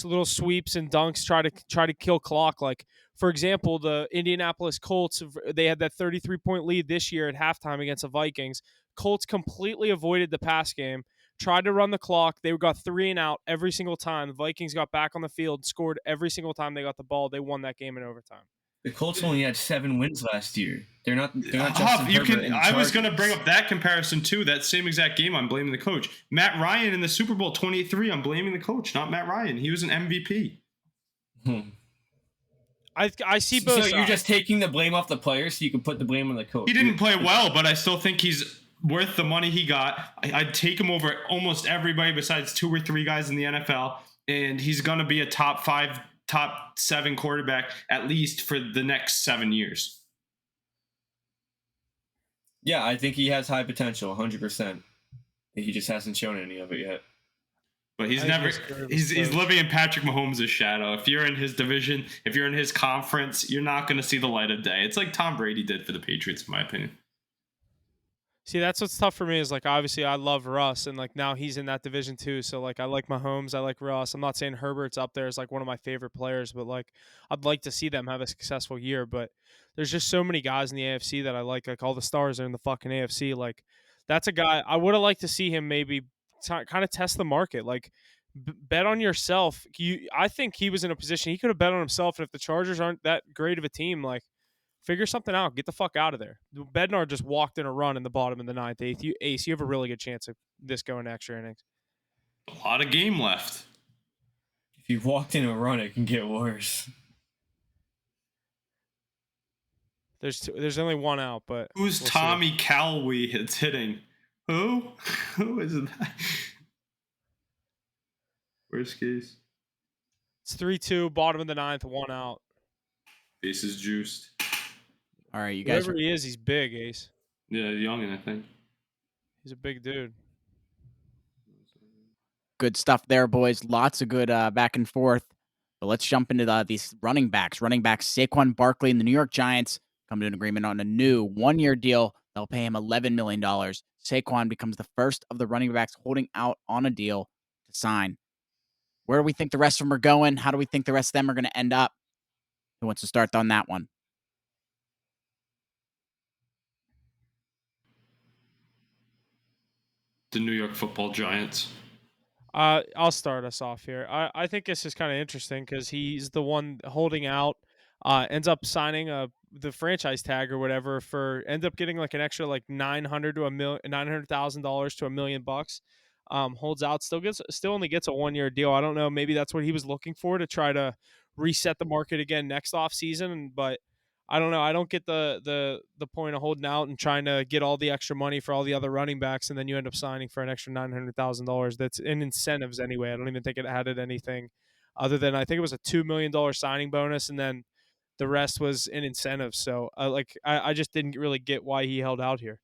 little sweeps and dunks, try to kill clock. Like for example, the Indianapolis Colts, they had that 33-point lead this year at halftime against the Vikings. Colts completely avoided the pass game, tried to run the clock. They got 3 and out every single time. The Vikings got back on the field, scored every single time they got the ball. They won that game in overtime. The Colts only had 7 wins last year. They're not I was going to bring up that comparison too. That same exact game, I'm blaming the coach. Matt Ryan in the Super Bowl 23, I'm blaming the coach, not Matt Ryan. He was an MVP. I see both sides. So you're just taking the blame off the players so you can put the blame on the coach. He didn't play well, but I still think he's worth the money he got. I'd take him over almost everybody besides 2 or 3 guys in the NFL, and he's going to be a top 5, top 7 quarterback at least for the next 7 years. Yeah, I think he has high potential, 100%. He just hasn't shown any of it yet. But he's living in Patrick Mahomes' shadow. If you're in his division, if you're in his conference, you're not going to see the light of day. It's like Tom Brady did for the Patriots, in my opinion. See, that's what's tough for me is, like, obviously I love Russ, and, like, now he's in that division too. So, like, I like Mahomes, I like Russ. I'm not saying Herbert's up there as, like, one of my favorite players, but, like, I'd like to see them have a successful year. But there's just so many guys in the AFC that I like. Like, all the stars are in the fucking AFC. Like, that's a guy I would have liked to see him maybe kind of test the market. Like, bet on yourself. I think he was in a position he could have bet on himself, and if the Chargers aren't that great of a team, like, figure something out. Get the fuck out of there. Bednar just walked in a run in the bottom of the ninth. You have a really good chance of this going to extra innings. A lot of game left. If you walked in a run, it can get worse. There's only one out, but who's Tommy Callaway hitting? Who? Who is that? Worst case. It's 3-2, bottom of the ninth, one out. Ace is juiced. All right, you guys. Whoever he is, he's big, Ace. Yeah, youngin', I think. He's a big dude. Good stuff there, boys. Lots of good back and forth. But let's jump into these running backs. Running backs Saquon Barkley and the New York Giants come to an agreement on a new one-year deal. They'll pay him $11 million. Saquon becomes the first of the running backs holding out on a deal to sign. Where do we think the rest of them are going? How do we think the rest of them are going to end up? Who wants to start on that one? The New York Football Giants. I'll start us off here. I think this is kind of interesting because he's the one holding out. Ends up signing the franchise tag or whatever ends up getting like an extra like $900,000 to $1 million. Holds out, still only gets a 1-year deal. I don't know. Maybe that's what he was looking for to try to reset the market again next off season, but I don't know. I don't get the point of holding out and trying to get all the extra money for all the other running backs, and then you end up signing for an extra $900,000. That's in incentives anyway. I don't even think it added anything other than I think it was a $2 million signing bonus, and then the rest was in incentives. So I just didn't really get why he held out here.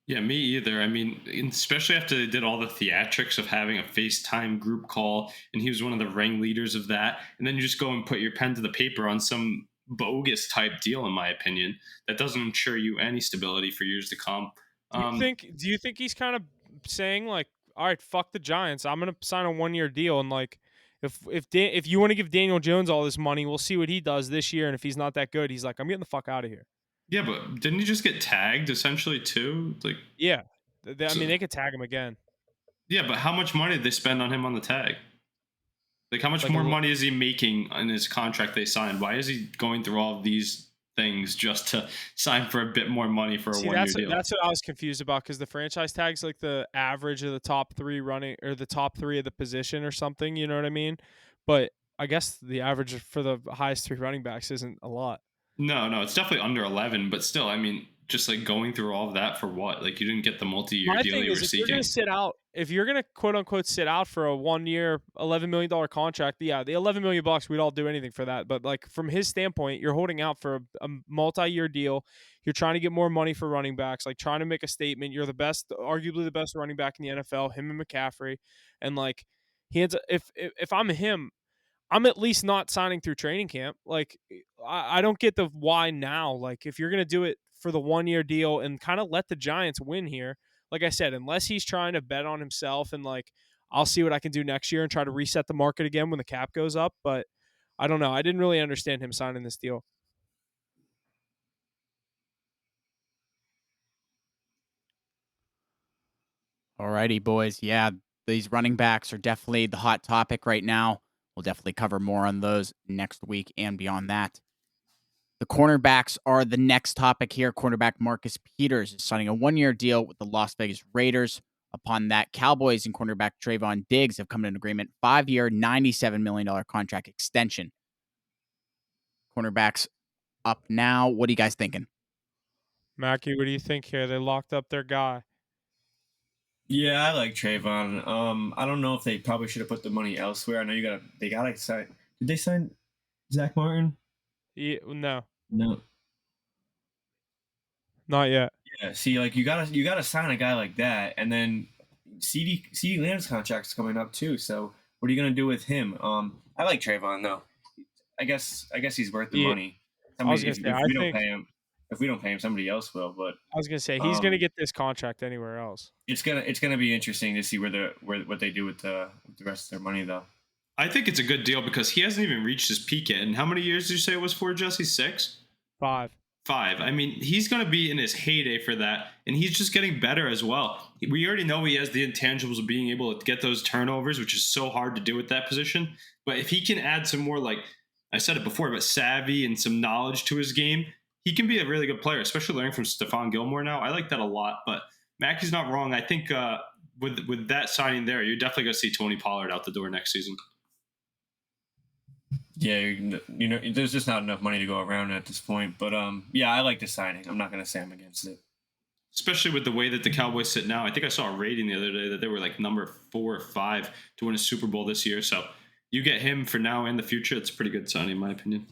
Yeah, me either. I mean, especially after they did all the theatrics of having a FaceTime group call, and he was one of the ringleaders of that, and then you just go and put your pen to the paper on some bogus type deal, in my opinion, that doesn't ensure you any stability for years to come. Do you think he's kind of saying like, all right, fuck the Giants, I'm gonna sign a 1-year deal, and like if you want to give Daniel Jones all this money, we'll see what he does this year, and if he's not that good, he's like, I'm getting the fuck out of here. Yeah, but didn't he just get tagged essentially too? Like, yeah, I mean, they could tag him again. Yeah, but how much money did they spend on him on the tag? Like, how much more money is he making in his contract they signed? Why is he going through all of these things just to sign for a bit more money for a 1-year deal? That's what I was confused about, because the franchise tag's like the average of the top 3 running, or the top 3 of the position or something. You know what I mean? But I guess the average for the highest 3 running backs isn't a lot. No, it's definitely under 11, but still, I mean, just like going through all of that for what? Like, you didn't get the multi-year deal you were seeking. If you're gonna quote unquote sit out for a 1-year, $11 million contract, yeah, the $11 million, we'd all do anything for that. But like, from his standpoint, you're holding out for a multi-year deal. You're trying to get more money for running backs, like trying to make a statement. You're arguably the best running back in the NFL, him and McCaffrey, and like if I'm him, I'm at least not signing through training camp. Like, I don't get the why now. Like, if you're going to do it for the 1-year deal and kind of let the Giants win here, like I said, unless he's trying to bet on himself and like, I'll see what I can do next year and try to reset the market again when the cap goes up. But I don't know. I didn't really understand him signing this deal. Alrighty, boys. Yeah, these running backs are definitely the hot topic right now. We'll definitely cover more on those next week and beyond that. The cornerbacks are the next topic here. Cornerback Marcus Peters is signing a 1-year deal with the Las Vegas Raiders. Upon that, Cowboys and cornerback Trayvon Diggs have come to an agreement, 5-year, $97 million contract extension. Cornerbacks up now. What are you guys thinking? Mackie, what do you think here? They locked up their guy. Yeah, I like Trayvon. I don't know if they probably should have put the money elsewhere. I know they gotta sign. Did they sign Zach Martin? No, No. not yet. Yeah. See, like you gotta sign a guy like that, and then CD Lamb's contract's coming up too. So what are you gonna do with him? I like Trayvon though. I guess he's worth the Yeah, money. I was Somebody gonna say. if we don't pay him, somebody else will. But I was gonna say he's gonna um, get this contract anywhere else. it's gonna be interesting to see where what they do with the rest of their money though. I think it's a good deal because he hasn't even reached his peak yet. And how many years did you say it was for, Jesse? 6? 5. 5. I mean, he's going to be in his heyday for that, and he's just getting better as well. We already know he has the intangibles of being able to get those turnovers, which is so hard to do at that position. But if he can add some more, like I said it before, but savvy and some knowledge to his game, he can be a really good player, especially learning from Stephon Gilmore now. I like that a lot. But Mackey's not wrong. I think with that signing there, you're definitely going to see Tony Pollard out the door next season. Yeah, there's just not enough money to go around at this point. But yeah, I like the signing. I'm not gonna say I'm against it. Especially with the way that the Cowboys sit now. I think I saw a rating the other day that they were like number 4 or 5 to win a Super Bowl this year. So you get him for now and the future. It's a pretty good signing, in my opinion.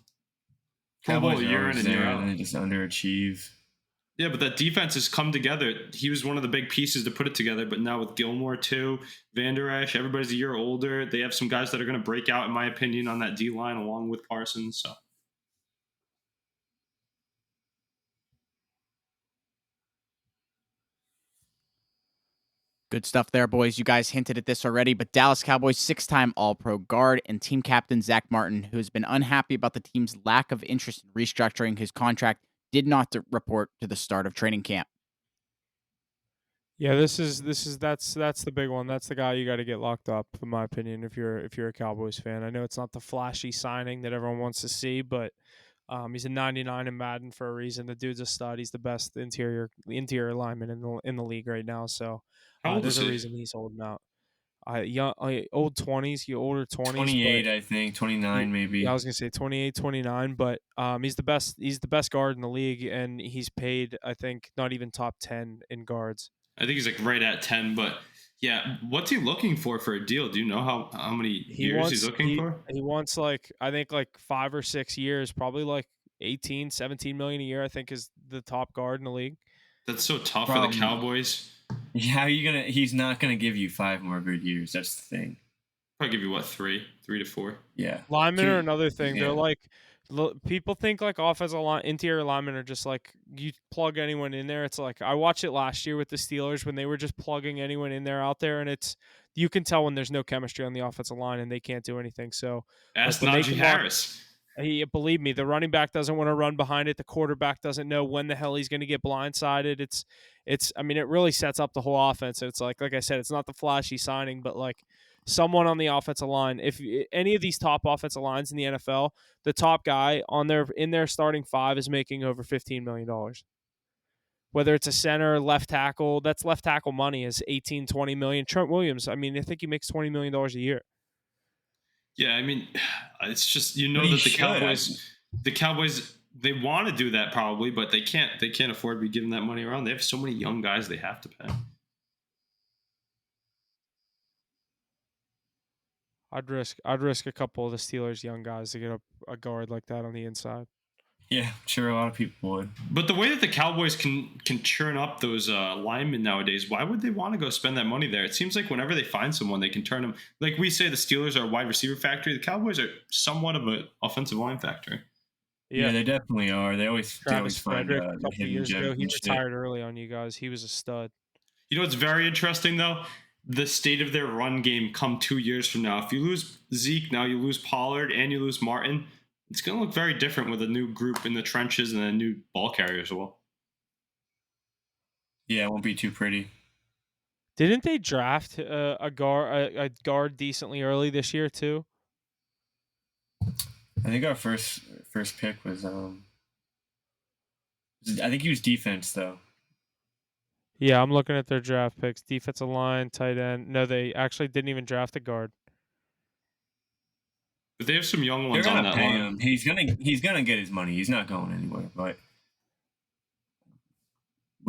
Cowboys year in and year out. and they just underachieve. Yeah, but that defense has come together. He was one of the big pieces to put it together. But now with Gilmore too, Van Der Esch, everybody's a year older. They have some guys that are going to break out, in my opinion, on that D line along with Parsons. So. Good stuff there, boys. You guys hinted at this already, but Dallas Cowboys 6-time All-Pro guard and team captain Zach Martin, who has been unhappy about the team's lack of interest in restructuring his contract, did not report to the start of training camp. Yeah, that's the big one. That's the guy you got to get locked up, in my opinion. If you're a Cowboys fan, I know it's not the flashy signing that everyone wants to see, but he's a 99 in Madden for a reason. The dude's a stud. He's the best interior lineman in the league right now. So there's a reason he's holding out. Old 20s, older 20s. 28, I think, 29 maybe. Yeah, I was gonna say 28, 29, but he's the best. He's the best guard in the league, and he's paid, I think, not even top 10 in guards. I think he's like right at 10, but yeah, what's he looking for a deal? Do you know how many years he's looking for? He wants I think 5 or 6 years, probably like 18, 17 million a year, I think is the top guard in the league. That's so tough for the Cowboys. Yeah, he's not gonna give you 5 more good years. That's the thing. Probably give you what, 3 to 4? Yeah. Linemen are another thing. Yeah. They're people think offensive line, interior linemen are just you plug anyone in there. It's I watched it last year with the Steelers when they were just plugging anyone in there out there, and you can tell when there's no chemistry on the offensive line and they can't do anything. So ask Najee Harris. Believe me, the running back doesn't want to run behind it. The quarterback doesn't know when the hell he's going to get blindsided. It really sets up the whole offense. It's like I said, it's not the flashy signing, but someone on the offensive line. If any of these top offensive lines in the NFL, the top guy in their starting 5 is making over $15 million. Whether it's a center, left tackle, that's left tackle money is 18, 20 million. Trent Williams, I think he makes $20 million a year. Yeah, I mean, it's just that the Cowboys, they want to do that probably, but they can't afford to be giving that money around. They have so many young guys they have to pay. I'd risk a couple of the Steelers' young guys to get a guard like that on the inside. Yeah, sure, a lot of people would. But the way that the Cowboys can churn up those linemen nowadays, why would they want to go spend that money there? It seems like whenever they find someone, they can turn them. Like we say, the Steelers are a wide receiver factory. The Cowboys are somewhat of an offensive line factory. Yeah, they definitely are. They always find Frederick, a couple years ago, he retired early on you guys. He was a stud. You know what's very interesting though? The state of their run game come 2 years from now. If you lose Zeke now, you lose Pollard and you lose Martin. It's going to look very different with a new group in the trenches and a new ball carrier as well. Yeah, it won't be too pretty. Didn't they draft a guard decently early this year too? I think our first pick was I think he was defense though. Yeah, I'm looking at their draft picks. Defensive line, tight end. No, they actually didn't even draft a guard. But they have some young ones on that line. He's gonna get his money. He's not going anywhere. But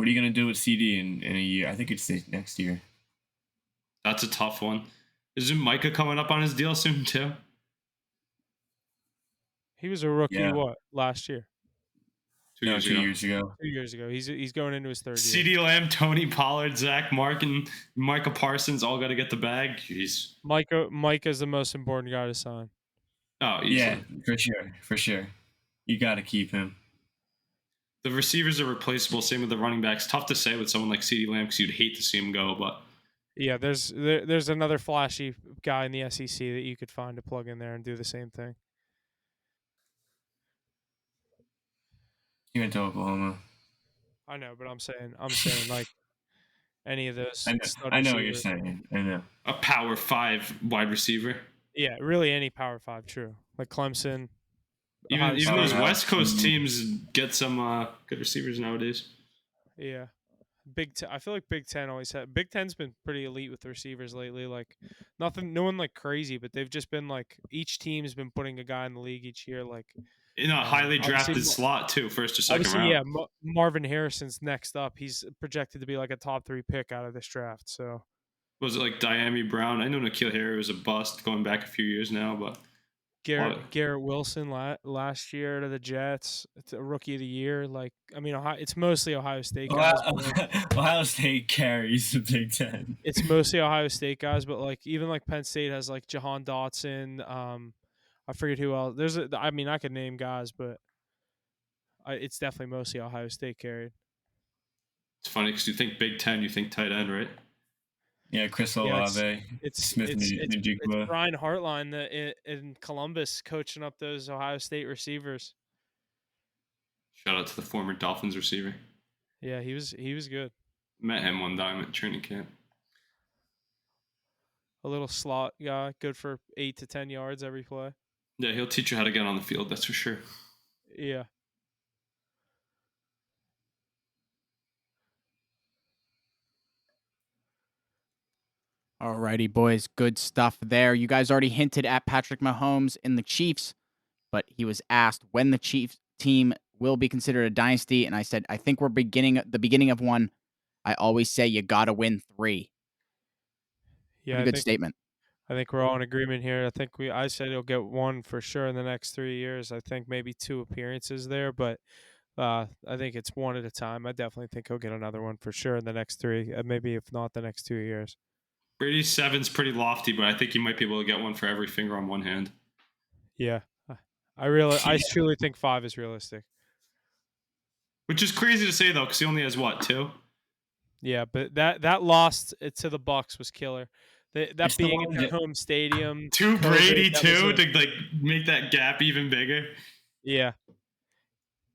What are you gonna do with CD in a year? I think it's the next year. That's a tough one. Isn't Micah coming up on his deal soon too? He was a rookie. Yeah. What, last year? 2 No, years 2 ago. years ago. 2 years ago. He's going into his third year. CeeDee Lamb, Tony Pollard, Zach Markin, Micah Parsons all got to get the bag. Jeez. Micah's the most important guy to sign. Oh, easily. Yeah, for sure. You got to keep him. The receivers are replaceable. Same with the running backs. Tough to say with someone like CeeDee Lamb because you'd hate to see him go, but Yeah, there's another flashy guy in the SEC that you could find to plug in there and do the same thing. He went to Oklahoma. I know, but I'm saying like any of those. I know what you're saying. I know. a Power 5 wide receiver. Yeah, really any Power 5, true. Like Clemson. Even those Ohio West Coast State. teams get some good receivers nowadays. Yeah. I feel like Big Ten always had. Big Ten's been pretty elite with receivers lately. Like no one like crazy, but they've just been like each team's been putting a guy in the league each year. Like In a highly drafted obviously- slot too, first or second obviously, round. yeah, Marvin Harrison's next up. He's projected to be like a top 3 pick out of this draft. So Was it like Diami Brown? I know N'Keal Harry was a bust going back a few years now, but Garrett Wilson last year to the Jets. It's a rookie of the year. Like I mean, it's mostly Ohio State guys. but, like, Ohio State carries the Big Ten. it's mostly Ohio State guys, but like even like Penn State has like Jahan Dotson. I forget who else. I mean, I could name guys, but it's definitely mostly Ohio State carried. it's funny because you think Big Ten, you think tight end, right? Yeah, Chris Yeah, Olave. It's Smith Njigba. Brian Hartline in Columbus coaching up those Ohio State receivers. Shout out to the former Dolphins receiver. Yeah, he was good. Met him one time at training camp. A little slot guy, good for 8 to 10 yards every play. Yeah, he'll teach you how to get on the field, that's for sure. Yeah. Alrighty, boys. Good stuff there. You guys already hinted at Patrick Mahomes in the Chiefs, but he was asked when the Chiefs team will be considered a dynasty, and I said, I think we're the beginning of one. I always say you got to win 3. Yeah, Pretty good statement. I think we're all in agreement here. I said he'll get 1 for sure in the next 3 years. I think maybe 2 appearances there, but I think it's 1 at a time. I definitely think he'll get another one for sure in the next 3, maybe if not the next 2 years. Brady's 7's pretty lofty, but I think you might be able to get one for every finger on one hand. Yeah. I truly think 5 is realistic. Which is crazy to say though, because he only has what, 2? Yeah, but that loss to the Bucs was killer. That It's the being one in their that- home stadium. To COVID, Brady that too, was to like make that gap even bigger. Yeah.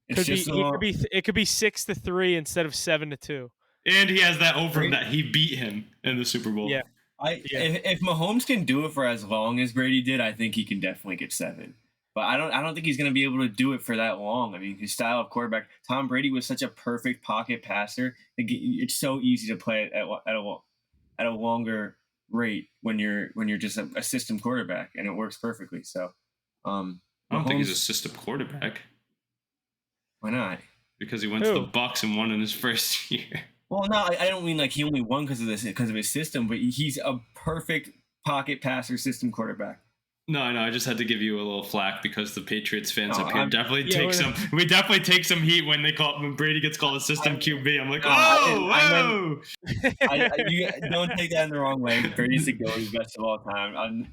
It could be 6-3 instead of 7-2. And he has that over him that he beat him in the Super Bowl. Yeah. If Mahomes can do it for as long as Brady did, I think he can definitely get 7. But I don't think he's going to be able to do it for that long. I mean, his style of quarterback, Tom Brady was such a perfect pocket passer. It's so easy to play it at a longer rate when you're just a system quarterback, and it works perfectly. So, I don't think he's a system quarterback. Why not? Because he went to the Bucs and won in his first year. Well, no, I don't mean like he only won because of his system, but he's a perfect pocket passer system quarterback. No, I just had to give you a little flack because the Patriots fans up here We definitely take some heat when Brady gets called a system QB. I'm like, whoa! You don't take that in the wrong way. Brady's the GOAT, best of all time.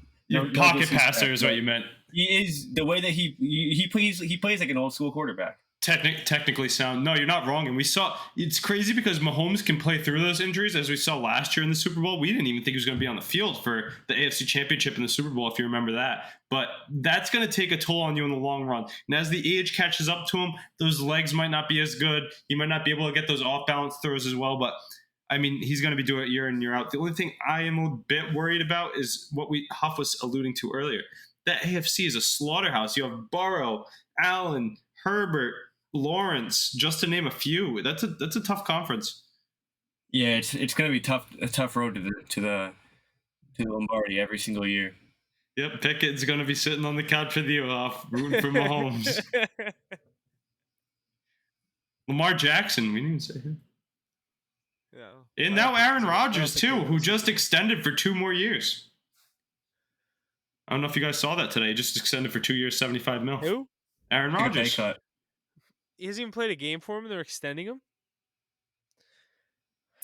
Pocket passer is what you meant. He is the way that he plays. He plays like an old school quarterback. Technically sound. No, you're not wrong. And we saw it's crazy because Mahomes can play through those injuries, as we saw last year in the Super Bowl. We didn't even think he was going to be on the field for the AFC Championship in the Super Bowl, if you remember that. But that's going to take a toll on you in the long run. And as the age catches up to him, those legs might not be as good. He might not be able to get those off-balance throws as well. But I mean, he's going to be doing it year in, year out. The only thing I am a bit worried about is what Huff was alluding to earlier. That AFC is a slaughterhouse. You have Burrow, Allen, Herbert, Lawrence, just to name a few. That's a tough conference. Yeah, it's going to be a tough road to the Lombardi every single year. Yep, Pickett's going to be sitting on the couch with you, off rooting for Mahomes. Lamar Jackson, we didn't even say him. Yeah. And now Aaron Rodgers too, who just extended for 2 more years. I don't know if you guys saw that today. He just extended for 2 years, $75 million. Who? Aaron Took a pay Rodgers. cut. He hasn't even played a game for him, and they're extending him.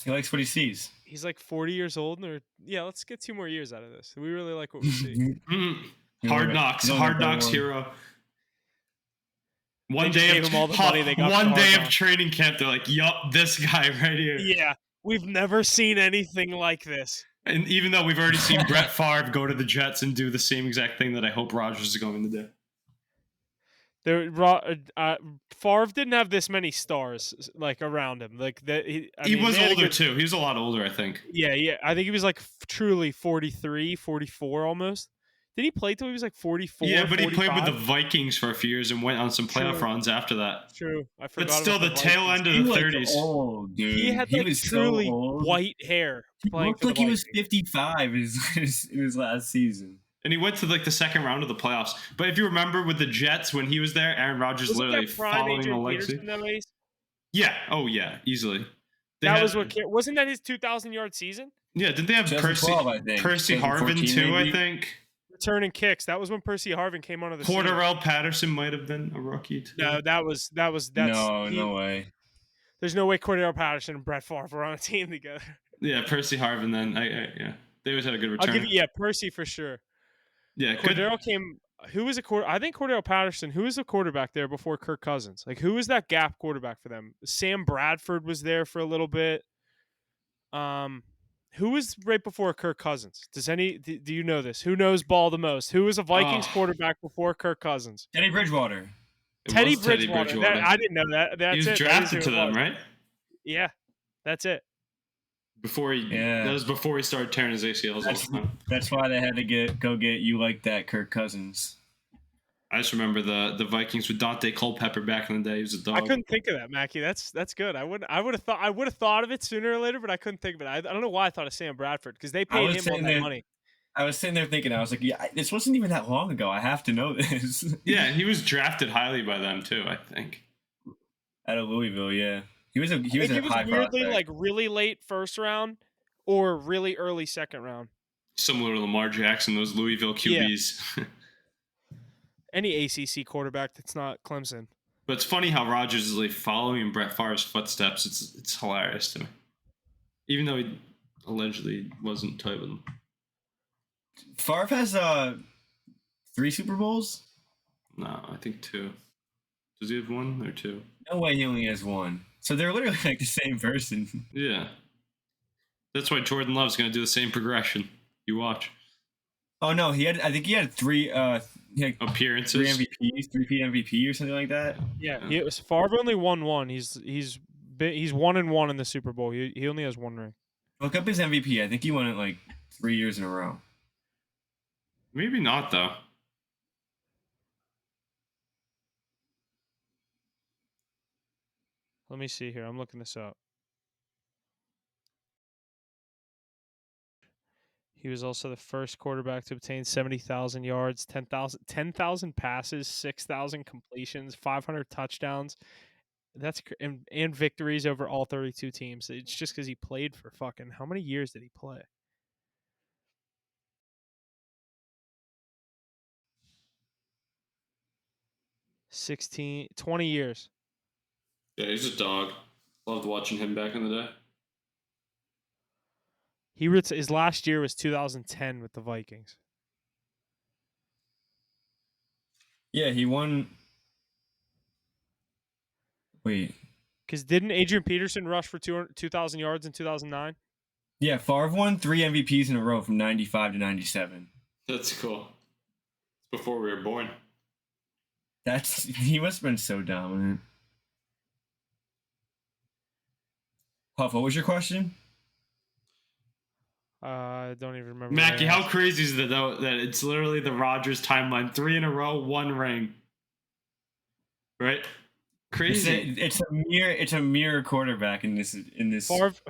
He likes what he sees. He's like 40 years old, and let's get 2 more years out of this. We really like what we see. Hard knocks hero. One They just day gave of him all the money they got for one Hard day of Knocks. training camp, they're like, "Yup, this guy right here." Yeah, we've never seen anything like this. And even though we've already seen Brett Favre go to the Jets and do the same exact thing that I hope Rodgers is going to do. Favre didn't have this many stars like around him. Like that, He was older too. He was a lot older, I think. Yeah. I think he was like truly 43, 44 almost. Did he play till he was like 44? Yeah, but 45? he played with the Vikings for a few years and went on some playoff True. runs after that. True, I forgot. But still, about the tail Vikings. end of the He 30s. looked old, dude. He had like was truly so old. white hair. He Playing looked for like the he was Vikings. 55 in his last season. And he went to like the second round of the playoffs. But if you remember with the Jets when he was there, Aaron Rodgers Wasn't literally that prime following the Adrian legacy. Peterson that race? Yeah. Oh yeah. Easily. Wasn't that his 2,000-yard season? Yeah. Didn't they have 2012, I think. Percy Harvin 2014 too? maybe? I think. Returning kicks. That was when Percy Harvin came onto the scene. Cordarrelle Patterson might have been a rookie too. No, that's No way. There's no way Cordell Patterson and Brett Favre were on a team together. Yeah, Percy Harvin. Then yeah, they always had a good return. I'll give you Percy for sure. Yeah, good. Cordell came. Who was I think Cordell Patterson. Who was the quarterback there before Kirk Cousins? Like who was that gap quarterback for them? Sam Bradford was there for a little bit. Who was right before Kirk Cousins? Do you know this? Who knows ball the most? Who was a Vikings quarterback before Kirk Cousins? Teddy Bridgewater. Teddy Bridgewater. I didn't know that. That's he was it. drafted to them, right? Yeah, that's it. That was before he started tearing his ACLs all the time. That's why they had to go get you like that Kirk Cousins. I just remember the Vikings with Dante Culpepper back in the day. He was a dog. I couldn't think of that, Mackie. That's good. I would have thought of it sooner or later, but I couldn't think of it. I don't know why I thought of Sam Bradford because they paid him all that money. I was sitting there thinking, I was like, yeah, this wasn't even that long ago. I have to know this. Yeah, he was drafted highly by them too, I think. Out of Louisville, yeah. He was a high weirdly prospect. like really late first round or really early second round. Similar to Lamar Jackson, those Louisville QBs. Yeah. Any ACC quarterback that's not Clemson. But it's funny how Rodgers is like following Brett Favre's footsteps. It's hilarious to me. Even though he allegedly wasn't tight with him. Favre has 3 Super Bowls? No, I think 2. Does he have 1 or 2? No way he only has 1. So they're literally like the same person. Yeah. That's why Jordan Love's going to do the same progression. You watch. Oh no, I think he had 3 appearances, 3 MVPs, 3-peat MVP or something like that. Yeah, Favre only won 1. He's 1-1 in the Super Bowl. He only has 1 ring. Look up his MVP. I think he won it like 3 years in a row. Maybe not though. Let me see here. I'm looking this up. He was also the first quarterback to obtain 70,000 yards, 10,000 passes, 6,000 completions, 500 touchdowns. That's and victories over all 32 teams. It's just because he played for fucking how many years did he play? 20 years. Yeah, he's a dog. Loved watching him back in the day. His last year was 2010 with the Vikings. Yeah, he won. Wait. Because didn't Adrian Peterson rush for 2,000 yards in 2009? Yeah, Favre won 3 MVPs in a row from 95 to 97. That's cool. It's before we were born. He must have been so dominant. Puff, what was your question? I don't even remember. Mackie, how crazy is it though that it's literally the Rodgers timeline? 3 in a row, 1 ring. Right? Crazy. It's a mirror quarterback in this.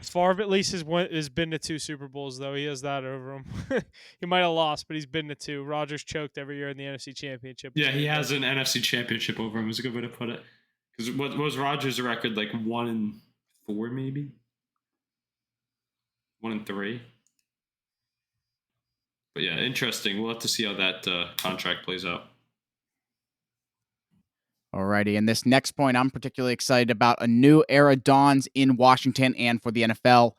Favre at least has been to 2 Super Bowls though. He has that over him. He might have lost, but he's been to 2. Rodgers choked every year in the NFC Championship. Yeah, he has an NFC Championship over him. Is a good way to put it. Because what was Rodgers' record? Like 1-4 maybe. 1-3. But yeah, interesting. We'll have to see how that contract plays out. Alrighty, and this next point I'm particularly excited about. A new era dawns in Washington and for the NFL.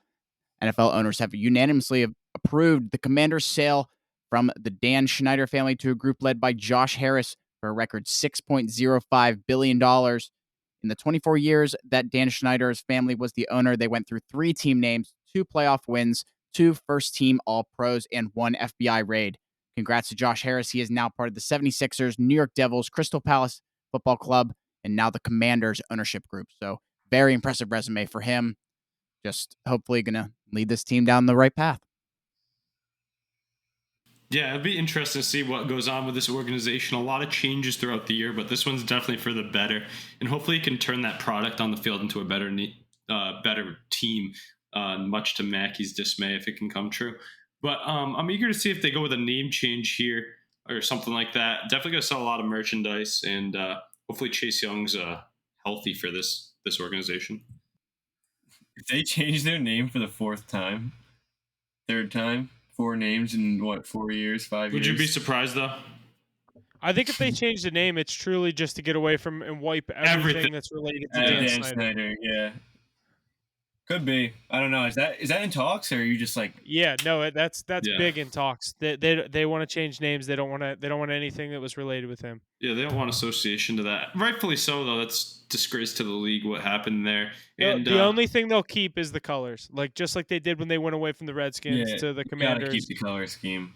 NFL owners have unanimously approved the Commanders' sale from the Dan Schneider family to a group led by Josh Harris for a record $6.05 billion. In the 24 years that Dan Schneider's family was the owner, they went through 3 team names, 2 playoff wins, 2 first-team All-Pros, and 1 FBI raid. Congrats to Josh Harris. He is now part of the 76ers, New York Devils, Crystal Palace Football Club, and now the Commanders ownership group. So very impressive resume for him. Just hopefully going to lead this team down the right path. Yeah, it'd be interesting to see what goes on with this organization. A lot of changes throughout the year, but this one's definitely for the better. And hopefully it can turn that product on the field into a better team, much to Mackey's dismay if it can come true. But I'm eager to see if they go with a name change here or something like that. Definitely going to sell a lot of merchandise, and hopefully Chase Young's healthy for this organization. If they change their name for the 4th time, 3rd time, 4 names in 4 years, 5 years? Would you be surprised though? I think if they change the name, it's truly just to get away from and wipe everything that's related to Dan Snyder. Yeah. Could be. I don't know. Is that in talks, or are you just like? Yeah, no, that's big in talks. They want to change names. They don't want anything that was related with him. Yeah, they don't want association to that. Rightfully so, though. That's disgrace to the league what happened there. And the only thing they'll keep is the colors, just like they did when they went away from the Redskins to the Commanders. Gotta keep the color scheme.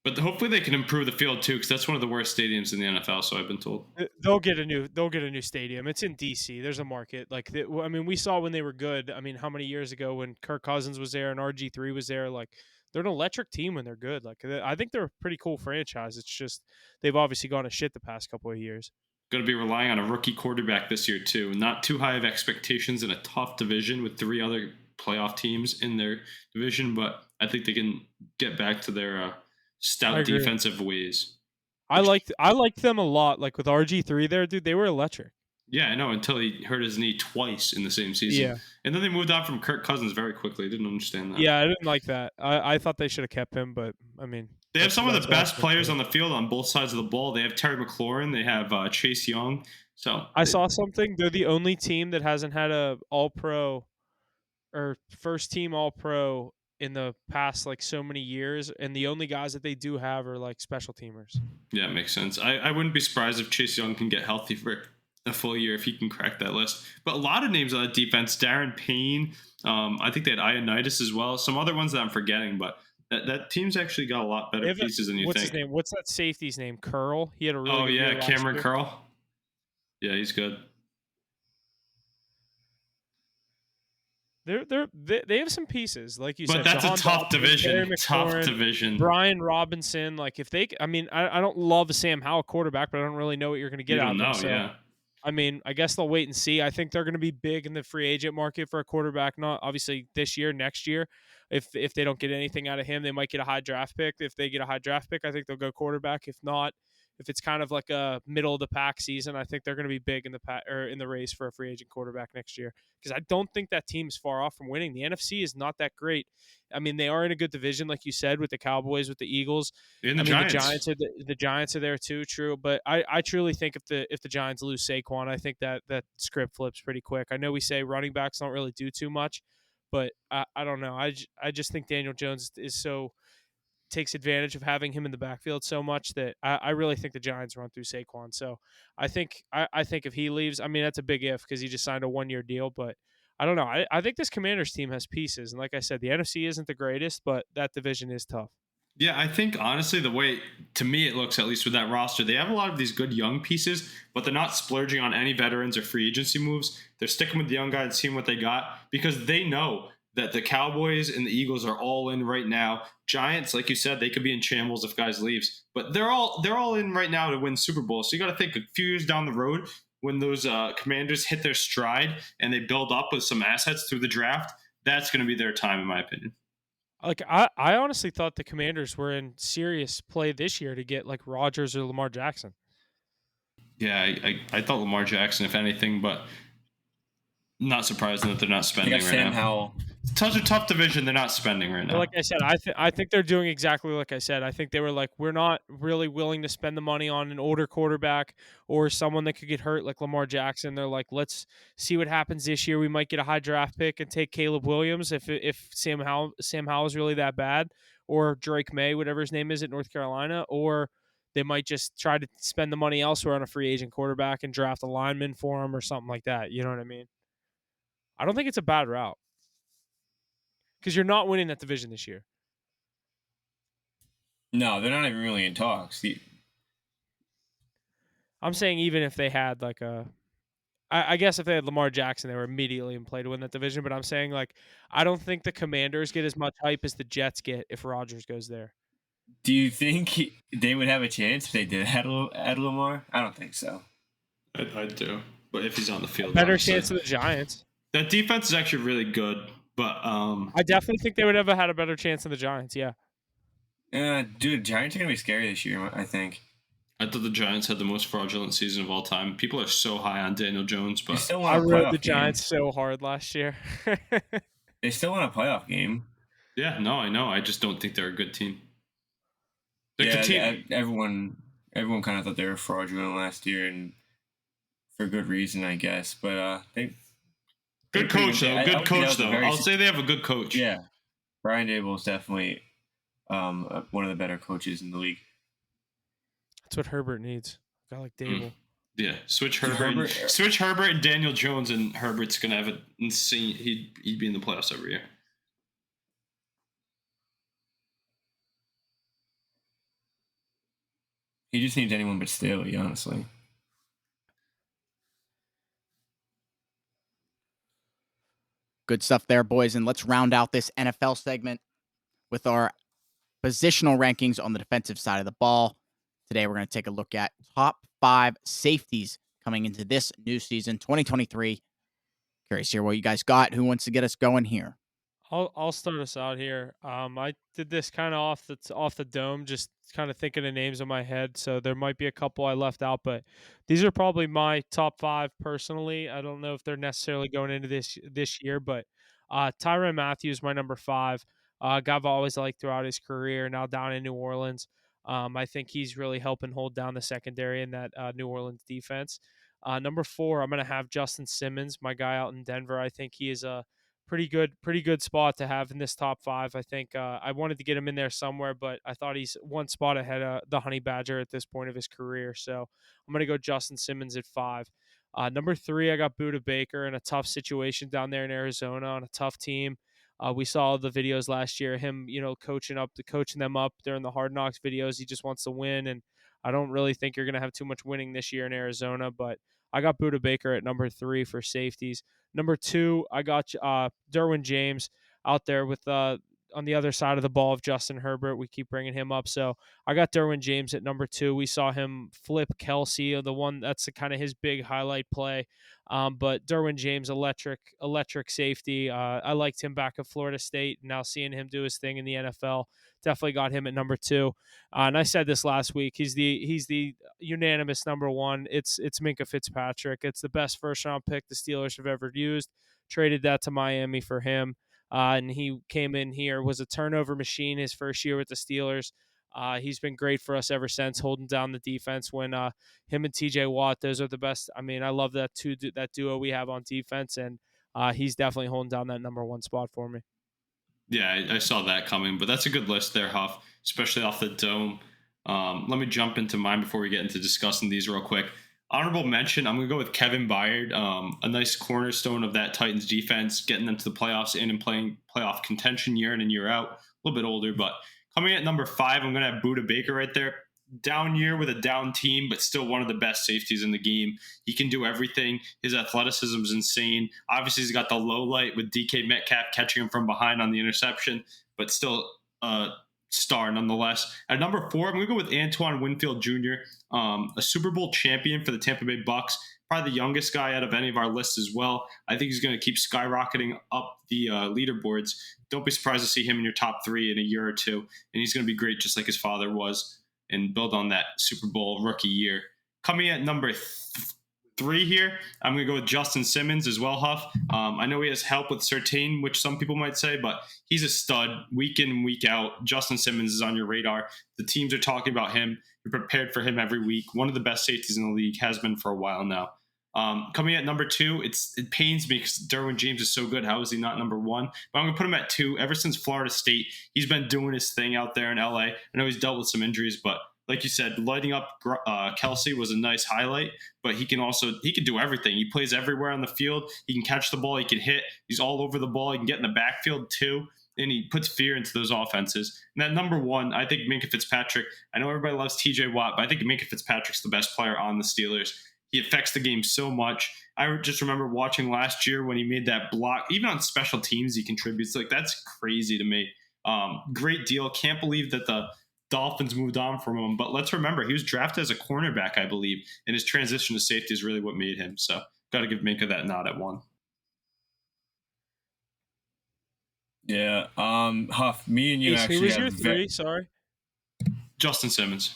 But hopefully they can improve the field too, because that's one of the worst stadiums in the NFL. So I've been told they'll get a new stadium. It's in DC. There's a market. We saw when they were good. I mean, how many years ago when Kirk Cousins was there and RG3 was there? They're an electric team when they're good. I think they're a pretty cool franchise. It's just they've obviously gone to shit the past couple of years. Going to be relying on a rookie quarterback this year too. Not too high of expectations in a tough division with 3 other playoff teams in their division, but I think they can get back to their stout defensive ways. I liked them a lot. Like with RG3 there, dude, they were electric. Yeah, I know, until he hurt his knee twice in the same season. Yeah. And then they moved on from Kirk Cousins very quickly. I didn't understand that. Yeah, I didn't like that. I thought they should have kept him, but I mean, they have some of the best players on the field on both sides of the ball. They have Terry McLaurin. They have Chase Young. So I saw something. They're the only team that hasn't had a All-Pro or first-team All-Pro in the past so many years, and the only guys that they do have are special teamers. Yeah, it makes sense. I wouldn't be surprised if Chase Young can get healthy for a full year if he can crack that list. But a lot of names on that defense: Darren Payne. I think they had Ioannidis as well. Some other ones that I'm forgetting, but that team's actually got a lot better pieces than you what's think. His name? What's that safety's name? Curl. He had a really good year Cameron year. Curl. Yeah, he's good. They have some pieces, like you said. But that's Jahan a tough Dotson, division. Tough division. Brian Robinson. If they, I don't love Sam Howell quarterback, but I don't really know what you're going to get out of them. So, yeah. I guess they'll wait and see. I think they're going to be big in the free agent market for a quarterback. Not obviously this year, next year. If they don't get anything out of him, they might get a high draft pick. If they get a high draft pick, I think they'll go quarterback. If not, if it's kind of like a middle of the pack season, I think they're going to be big in the race for a free agent quarterback next year. Because I don't think that team is far off from winning. The NFC is not that great. I mean, they are in a good division, like you said, with the Cowboys, with the Eagles. And the Giants. The Giants are there too. True, but I truly think if the Giants lose Saquon, I think that script flips pretty quick. I know we say running backs don't really do too much, but I don't know. I just think Daniel Jones takes advantage of having him in the backfield so much that I really think the Giants run through Saquon. So I think if he leaves, that's a big if because he just signed a 1-year deal. But I don't know. I think this Commanders team has pieces. And like I said, the NFC isn't the greatest, but that division is tough. Yeah, I think honestly the way, to me it looks, at least with that roster, they have a lot of these good young pieces, but they're not splurging on any veterans or free agency moves. They're sticking with the young guys and seeing what they got because they know that the Cowboys and the Eagles are all in right now. Giants, like you said, they could be in shambles if guys leaves, but they're all in right now to win Super Bowl. So you got to think a few years down the road when those Commanders hit their stride and they build up with some assets through the draft, that's going to be their time, in my opinion. I honestly thought the Commanders were in serious play this year to get Rodgers or Lamar Jackson. Yeah, I thought Lamar Jackson, if anything, but not surprising that they're not spending right Sam now. Howell. Such a tough division. They're not spending right But now. like I said, I think they're doing exactly like I said. I think they were like, we're not really willing to spend the money on an older quarterback or someone that could get hurt like Lamar Jackson. They're like, let's see what happens this year. We might get a high draft pick and take Caleb Williams if Sam Howell is really that bad, or Drake May, whatever his name is at North Carolina, or they might just try to spend the money elsewhere on a free agent quarterback and draft a lineman for him or something like that. You know what I mean? I don't think it's a bad route because you're not winning that division this year. No, they're not even really in talks. I'm saying even if they had like I guess if they had Lamar Jackson, they were immediately in play to win that division. But I'm saying like I don't think the Commanders get as much hype as the Jets get if Rodgers goes there. Do you think they would have a chance if they did add Lamar? I don't think so. I do, but if he's on the field, Better obviously. chance of the Giants. That defense is actually really good, but I definitely think they would have had a better chance than the Giants. Yeah. Dude, Giants are gonna be scary this year. I think. I thought the Giants had the most fraudulent season of all time. People are so high on Daniel Jones, but I rode the Giants so hard last year. They still want a playoff game. Yeah, no, I know. I just don't think they're a good team. Everyone kind of thought they were fraudulent last year, and for good reason, I guess. But good coach though. Good coach though. I'll say they have a good coach. Yeah, Brian Dable is definitely one of the better coaches in the league. That's what Herbert needs. A guy like Dable. Yeah, switch Herbert and Daniel Jones, and Herbert's gonna have an insane. He'd be in the playoffs every year. He just needs anyone but Staley, honestly. Good stuff there, boys. And let's round out this NFL segment with our positional rankings on the defensive side of the ball. Today, we're going to take a look at top 5 safeties coming into this new season, 2023. Curious here what you guys got. Who wants to get us going here? I'll start us out here. I did this kind of off the dome, just kind of thinking of names in my head. So there might be a couple I left out, but these are probably my top 5 personally. I don't know if they're necessarily going into this year, but Tyrann Mathieu, my number 5. Guy I've always liked throughout his career. Now down in New Orleans, I think he's really helping hold down the secondary in that New Orleans defense. Number 4, I'm going to have Justin Simmons, my guy out in Denver. I think he is a pretty good spot to have in this top 5. I think I wanted to get him in there somewhere, but I thought he's one spot ahead of the Honey Badger at this point of his career. So I'm going to go Justin Simmons at 5. Number 3, I got Budda Baker in a tough situation down there in Arizona on a tough team. We saw the videos last year, him, coaching them up during the Hard Knocks videos. He just wants to win, and I don't really think you're going to have too much winning this year in Arizona, but I got Budda Baker at number 3 for safeties. Number 2, I got Derwin James out there with on the other side of the ball of Justin Herbert. We keep bringing him up. So I got Derwin James at number 2. We saw him flip Kelsey, the one that's kind of his big highlight play. But Derwin James, electric safety. I liked him back at Florida State. Now seeing him do his thing in the NFL, definitely got him at number 2. And I said this last week. He's the unanimous number 1. It's Minkah Fitzpatrick. It's the best first round pick the Steelers have ever used. Traded that to Miami for him. And he came in here, was a turnover machine his first year with the Steelers. He's been great for us ever since, holding down the defense when him and TJ Watt, those are the best. I mean, I love that duo we have on defense, and he's definitely holding down that number 1 spot for me. Yeah, I saw that coming, but that's a good list there, Huff, especially off the dome. Let me jump into mine before we get into discussing these real quick. Honorable mention, I'm going to go with Kevin Byard, a nice cornerstone of that Titans defense, getting them to the playoffs and playing playoff contention year in and year out. A little bit older, but coming at number 5, I'm going to have Budda Baker right there. Down year with a down team, but still one of the best safeties in the game. He can do everything. His athleticism is insane. Obviously, he's got the low light with DK Metcalf catching him from behind on the interception, but still star nonetheless. At number 4, I'm going to go with Antoine Winfield Jr., a Super Bowl champion for the Tampa Bay Bucks. Probably the youngest guy out of any of our lists as well. I think he's going to keep skyrocketing up the leaderboards. Don't be surprised to see him in your top 3 in a year or 2, and he's going to be great just like his father was and build on that Super Bowl rookie year. Coming at number 3 here, I'm going to go with Justin Simmons as well, Huff. I know he has help with Surtain, which some people might say, but he's a stud week in and week out. Justin Simmons is on your radar. The teams are talking about him. You're prepared for him every week. One of the best safeties in the league, has been for a while now. Coming at number 2, it pains me because Derwin James is so good. How is he not number 1? But I'm going to put him at 2. Ever since Florida State, he's been doing his thing out there in LA. I know he's dealt with some injuries, but like you said, lighting up Kelsey was a nice highlight, but he can do everything. He plays everywhere on the field. He can catch the ball. He can hit. He's all over the ball. He can get in the backfield too, and he puts fear into those offenses. And that number 1, I think Minkah Fitzpatrick. I know everybody loves TJ Watt, but I think Minkah Fitzpatrick's the best player on the Steelers. He affects the game so much. I just remember watching last year when he made that block. Even on special teams, he contributes. Like, that's crazy to me. Great deal. Can't believe that the Dolphins moved on from him. But let's remember, he was drafted as a cornerback, I believe, and his transition to safety is really what made him. So got to give Minkah that nod at 1. Yeah. Huff, me and you Ace, actually who was have your 3? Sorry. Justin Simmons.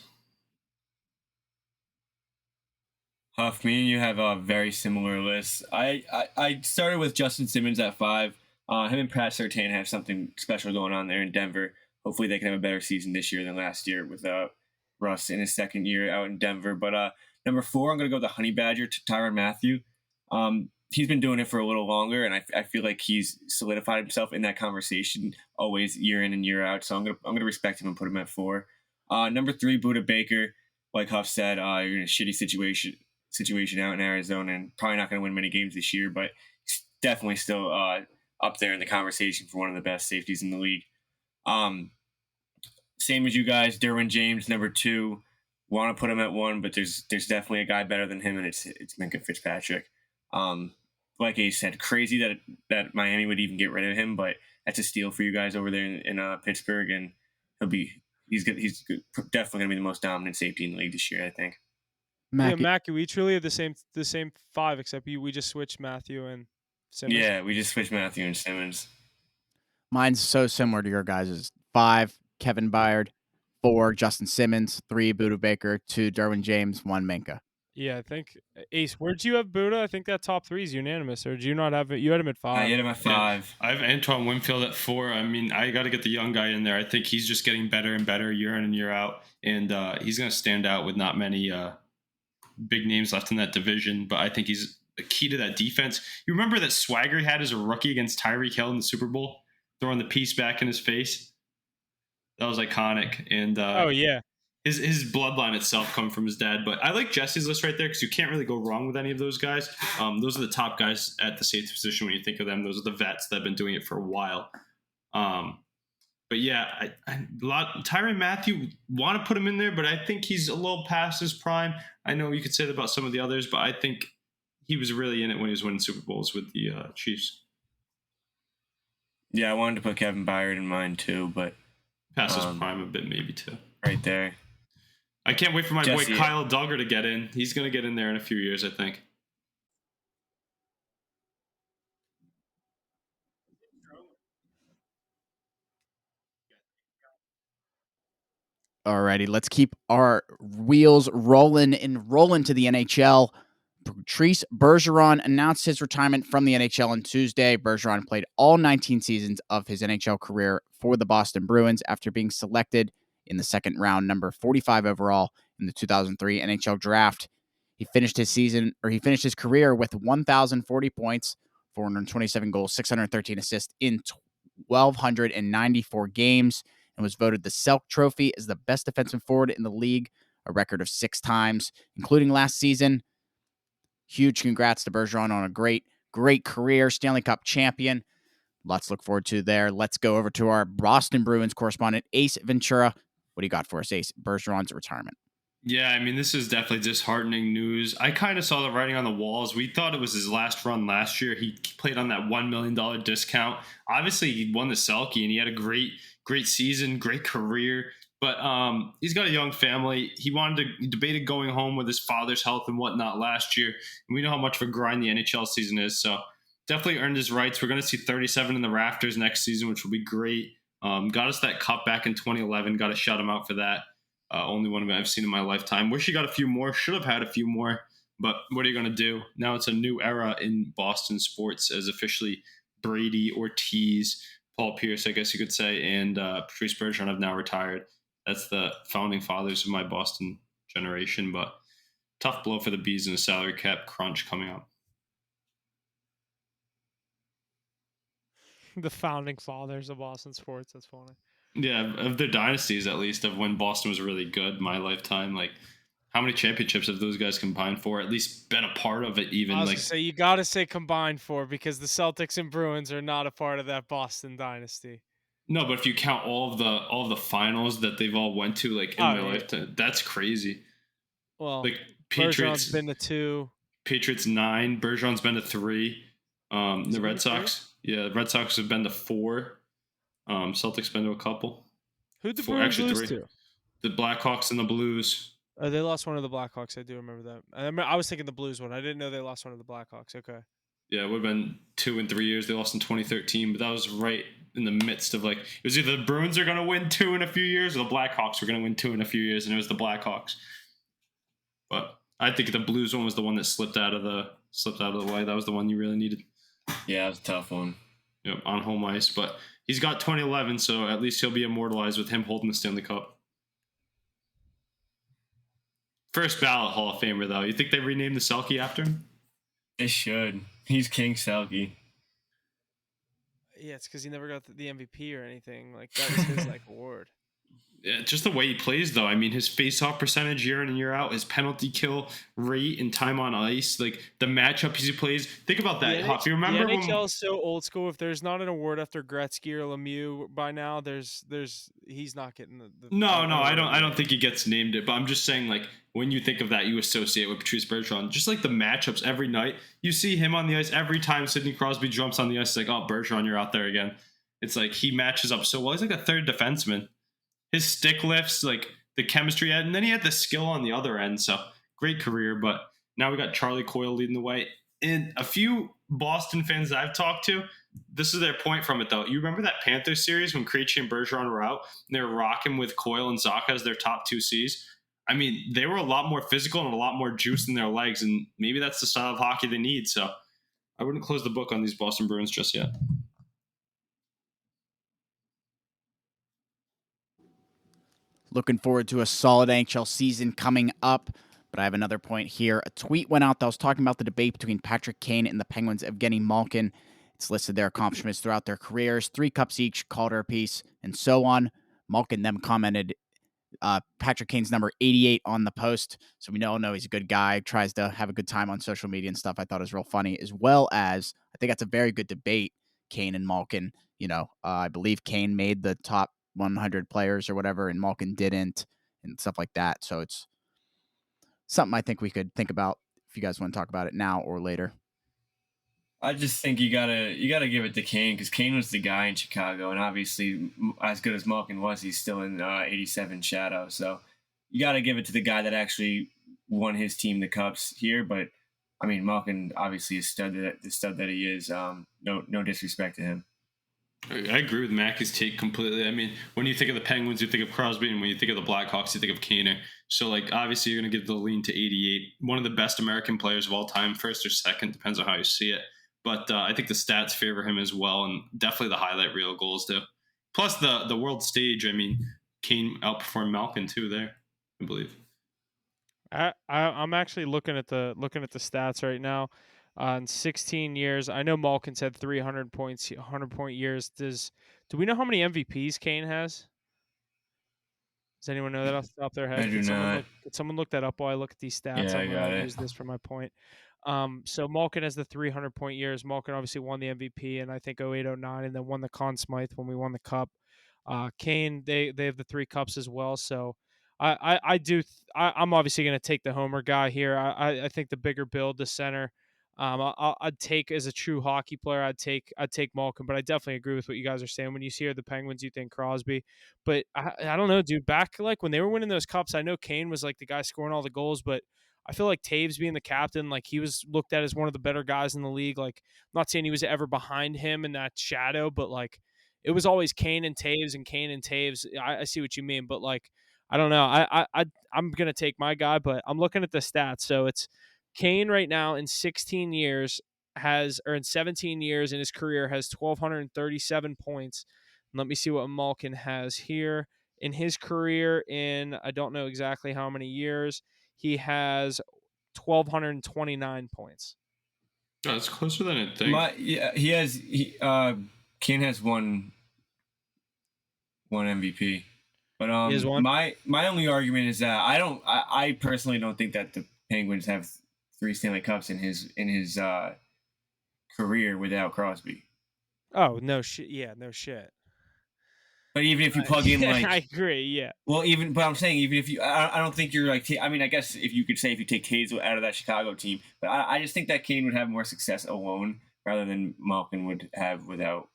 Huff, me and you have a very similar list. I started with Justin Simmons at 5. Him and Pat Surtain have something special going on there in Denver. Hopefully they can have a better season this year than last year with Russ in his second year out in Denver. But number 4, I'm going to go with the Honey Badger, Tyrann Mathieu. He's been doing it for a little longer, and I feel like he's solidified himself in that conversation always year in and year out. So I'm gonna respect him and put him at 4. Number 3, Budda Baker. Like Huff said, you're in a shitty situation out in Arizona, and probably not going to win many games this year, but he's definitely still up there in the conversation for one of the best safeties in the league. Same as you guys, Derwin James, number 2. Want to put him at 1, but there's definitely a guy better than him, and it's Minkah Fitzpatrick. Like Ace said, crazy that Miami would even get rid of him, but that's a steal for you guys over there in Pittsburgh, and he's definitely going to be the most dominant safety in the league this year, I think. Matthew, we truly have the same 5, except we just switched Matthew and Simmons. Yeah, we just switched Matthew and Simmons. Mine's so similar to your guys'. 5, Kevin Byard. 4, Justin Simmons. 3, Budda Baker. 2, Derwin James. 1, Minkah. Yeah, I think Ace. Where did you have Budda? I think that top 3 is unanimous. Or did you not have it? You had him at 5. I had him at 5. Yeah, I have Antoine Winfield at 4. I mean, I got to get the young guy in there. I think he's just getting better and better year in and year out, and he's going to stand out with not many big names left in that division. But I think he's the key to that defense. You remember that swagger he had as a rookie against Tyreek Hill in the Super Bowl, throwing the piece back in his face. That was iconic. And oh yeah. His bloodline itself come from his dad, but I like Jesse's list right there because you can't really go wrong with any of those guys. Those are the top guys at the safety position when you think of them. Those are the vets that have been doing it for a while. But yeah, Tyrann Mathieu, want to put him in there, but I think he's a little past his prime. I know you could say that about some of the others, but I think he was really in it when he was winning Super Bowls with the Chiefs. Yeah, I wanted to put Kevin Byard in mine too, but past his prime a bit maybe too. Right there. I can't wait for my boy Kyle Duggar to get in. He's going to get in there in a few years, I think. Alrighty, let's keep our wheels rolling to the NHL. Patrice Bergeron announced his retirement from the NHL on Tuesday. Bergeron played all 19 seasons of his NHL career for the Boston Bruins after being selected in the second round, number 45 overall in the 2003 NHL draft. He finished his career with 1,040 points, 427 goals, 613 assists in 1,294 games, and was voted the Selk Trophy as the best defensive forward in the league, a record of 6 times, including last season. Huge congrats to Bergeron on a great career, Stanley Cup champion. Lots to look forward to there. Let's go over to our Boston Bruins correspondent, Ace Ventura. What do you got for us, Ace? Bergeron's retirement. Yeah, I mean, this is definitely disheartening news. I kind of saw the writing on the walls. We thought it was his last run last year. He played on that $1 million discount. Obviously, he won the Selke, and he had a great season, great career. But he's got a young family. He debated going home with his father's health and whatnot last year. And we know how much of a grind the NHL season is. So definitely earned his rights. We're going to see 37 in the rafters next season, which will be great. Got us that cup back in 2011. Got to shout him out for that. Only one I've seen in my lifetime. Wish he got a few more. Should have had a few more. But what are you going to do? Now it's a new era in Boston sports as officially Brady, Ortiz, Paul Pierce, I guess you could say, and Patrice Bergeron have now retired. That's the founding fathers of my Boston generation, but tough blow for the Bees and a salary cap crunch coming up. The founding fathers of Boston sports. That's funny. Yeah, of their dynasties at least, of when Boston was really good, my lifetime. Like, how many championships have those guys combined for? At least been a part of it, even I was like. gonna say you got to say combined for because the Celtics and Bruins are not a part of that Boston dynasty. No, but if you count all of the finals that they've all went to, like in their lifetime, that's crazy. Well, like Bergeron's been to 2. Patriots 9. Bergeron's been to 3. The Red Sox, 3? the Red Sox have been to 4. Celtics been to a couple. Who'd the Bruins lose to? The Blackhawks and the Blues. Oh, they lost one of the Blackhawks. I do remember that. I was thinking the Blues one. I didn't know they lost one of the Blackhawks. Okay. Yeah, it would have been 2 and 3 years. They lost in 2013, but that was right in the midst of like it was either the Bruins are going to win 2 in a few years or the Blackhawks were going to win 2 in a few years, and it was the Blackhawks. But I think the Blues one was the one that slipped out of the way. That was the one you really needed. Yeah, it was a tough one. Yep, on home ice, but he's got 2011, so at least he'll be immortalized with him holding the Stanley Cup. First ballot Hall of Famer, though. You think they renamed the Selke after him? They should. He's King Selke. Yeah, it's because he never got the MVP or anything. Like, that was his like award. Yeah, just the way he plays, though. I mean, his face-off percentage year in and year out, his penalty kill rate and time on ice, like the matchups he plays. Think about that. If you remember, the NHL is so old school. If there's not an award after Gretzky or Lemieux by now, he's not getting the No, I don't think he gets named it. But I'm just saying, like when you think of that, you associate with Patrice Bergeron. Just like the matchups every night, you see him on the ice every time Sidney Crosby jumps on the ice. It's like, oh, Bergeron, you're out there again. It's like he matches up so well. He's like a third defenseman. His stick lifts, like the chemistry, and then he had the skill on the other end. So great career. But now we got Charlie Coyle leading the way. And a few Boston fans that I've talked to, this is their point from it, though. You remember that Panthers series when Krejci and Bergeron were out? And they were rocking with Coyle and Zacha as their top 2 Cs. I mean, they were a lot more physical and a lot more juice in their legs, and maybe that's the style of hockey they need. So I wouldn't close the book on these Boston Bruins just yet. Looking forward to a solid NHL season coming up. But I have another point here. A tweet went out that was talking about the debate between Patrick Kane and the Penguins' Evgeny Malkin. It's listed their accomplishments throughout their careers, 3 cups each, Calder piece, and so on. Malkin then commented Patrick Kane's number 88 on the post. So we all know he's a good guy, tries to have a good time on social media and stuff. I thought it was real funny, as well as I think that's a very good debate, Kane and Malkin. I believe Kane made the top 100 players or whatever, and Malkin didn't, and stuff like that. So it's something I think we could think about if you guys want to talk about it now or later. I just think you gotta give it to Kane because Kane was the guy in Chicago, and obviously, as good as Malkin was, he's still in 87 shadow. So you gotta give it to the guy that actually won his team the cups here. But I mean, Malkin obviously is the stud that he is. No disrespect to him. I agree with Mackey's take completely. I mean, when you think of the Penguins, you think of Crosby, and when you think of the Blackhawks, you think of Kane. So, like, obviously, you're going to give the lean to 88. One of the best American players of all time, first or second, depends on how you see it. But I think the stats favor him as well, and definitely the highlight reel goals do. Plus, the world stage. I mean, Kane outperformed Malkin too there, I believe. I'm actually looking at the stats right now. In 16 years, I know Malkin's had 300 points, 100-point years. Do we know how many MVPs Kane has? Does anyone know that off the top of their head? I do not. Could someone look that up while I look at these stats? Yeah, I'm I going to got use it. this for my point. So Malkin has the 300-point years. Malkin obviously won the MVP, and I think 08-09, and then won the Conn Smythe when we won the Cup. Kane, they have the 3 cups as well. So I'm obviously going to take the homer guy here. I think the bigger build, the center. I'd take as a true hockey player. I'd take Malkin, but I definitely agree with what you guys are saying. When you see the Penguins, you think Crosby, but I don't know, dude. Back like when they were winning those cups, I know Kane was like the guy scoring all the goals, but I feel like Taves being the captain, like he was looked at as one of the better guys in the league. Like, I'm not saying he was ever behind him in that shadow, but like it was always Kane and Taves and Kane and Taves. I see what you mean, but like I don't know. I'm gonna take my guy, but I'm looking at the stats, so it's Kane right now in 16 years in 17 years in his career has 1,237 points. Let me see what Malkin has here. In his career, in I don't know exactly how many years, he has 1,229 points. Oh, it's closer than I think. Kane has one MVP. But He has one. my only argument is that I personally don't think that the Penguins have 3 Stanley Cups in his career without Crosby. Oh, no shit. Yeah, no shit. But even if you plug in like, I agree. Yeah. well, but I'm saying even if you, I don't think you're like, I mean, I guess if you could say if you take Taves out of that Chicago team, but I just think that Kane would have more success alone rather than Malkin would have without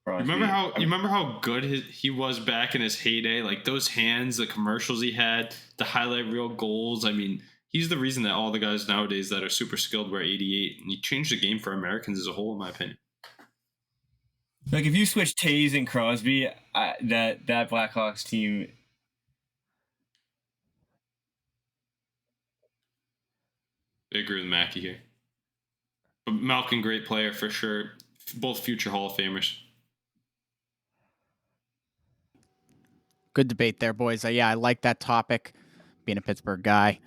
Crosby. You remember how good he was back in his heyday? Like those hands, the commercials he had, the highlight reel goals. I mean, he's the reason that all the guys nowadays that are super skilled wear 88, and he changed the game for Americans as a whole, in my opinion. Like if you switch Taves and Crosby, that Blackhawks team. I agree with Mackie here. But Malkin, great player for sure. Both future Hall of Famers. Good debate there, boys. Yeah, I like that topic. Being a Pittsburgh guy,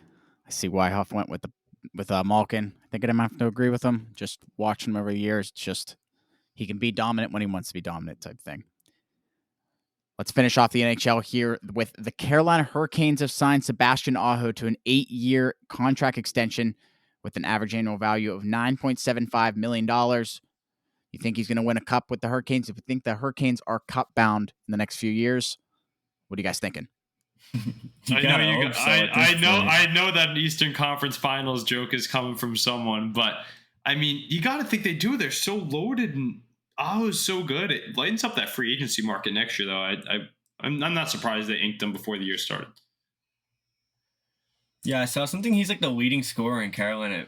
I see why Huff went with Malkin. I think I'm gonna have to agree with him. Just watching him over the years, just he can be dominant when he wants to be dominant, type thing. Let's finish off the NHL here with the Carolina Hurricanes have signed Sebastian Aho to an 8-year contract extension with an average annual value of $9.75 million. You think he's going to win a cup with the Hurricanes? If you think the Hurricanes are cup bound in the next few years, what are you guys thinking? I know that Eastern Conference Finals joke is coming from someone, but I mean, you got to think they do. They're so loaded, and Aho's so good. It lightens up that free agency market next year, though. I'm not surprised they inked them before the year started. Yeah, I saw something. He's like the leading scorer in Carolina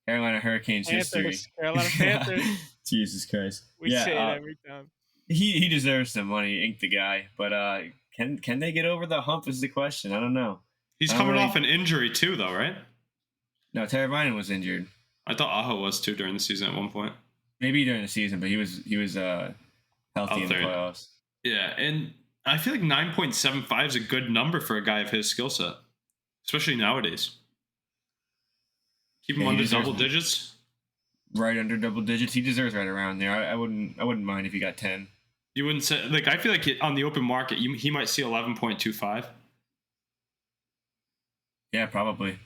Hurricanes history. Carolina Panthers. Jesus Christ. We say it every time. He deserves some money, ink the guy. But can they get over the hump is the question. I don't know. He's coming off an injury too, though, right? No, Teravainen was injured. I thought Aho was too during the season at one point. Maybe during the season, but he was healthy in the playoffs. Yeah, and I feel like 9.75 is a good number for a guy of his skill set, especially nowadays. Keep him under double digits. Right under double digits. He deserves right around there. I wouldn't mind if he got 10. You wouldn't say, like, I feel like on the open market, he might see 11.25. Yeah, probably.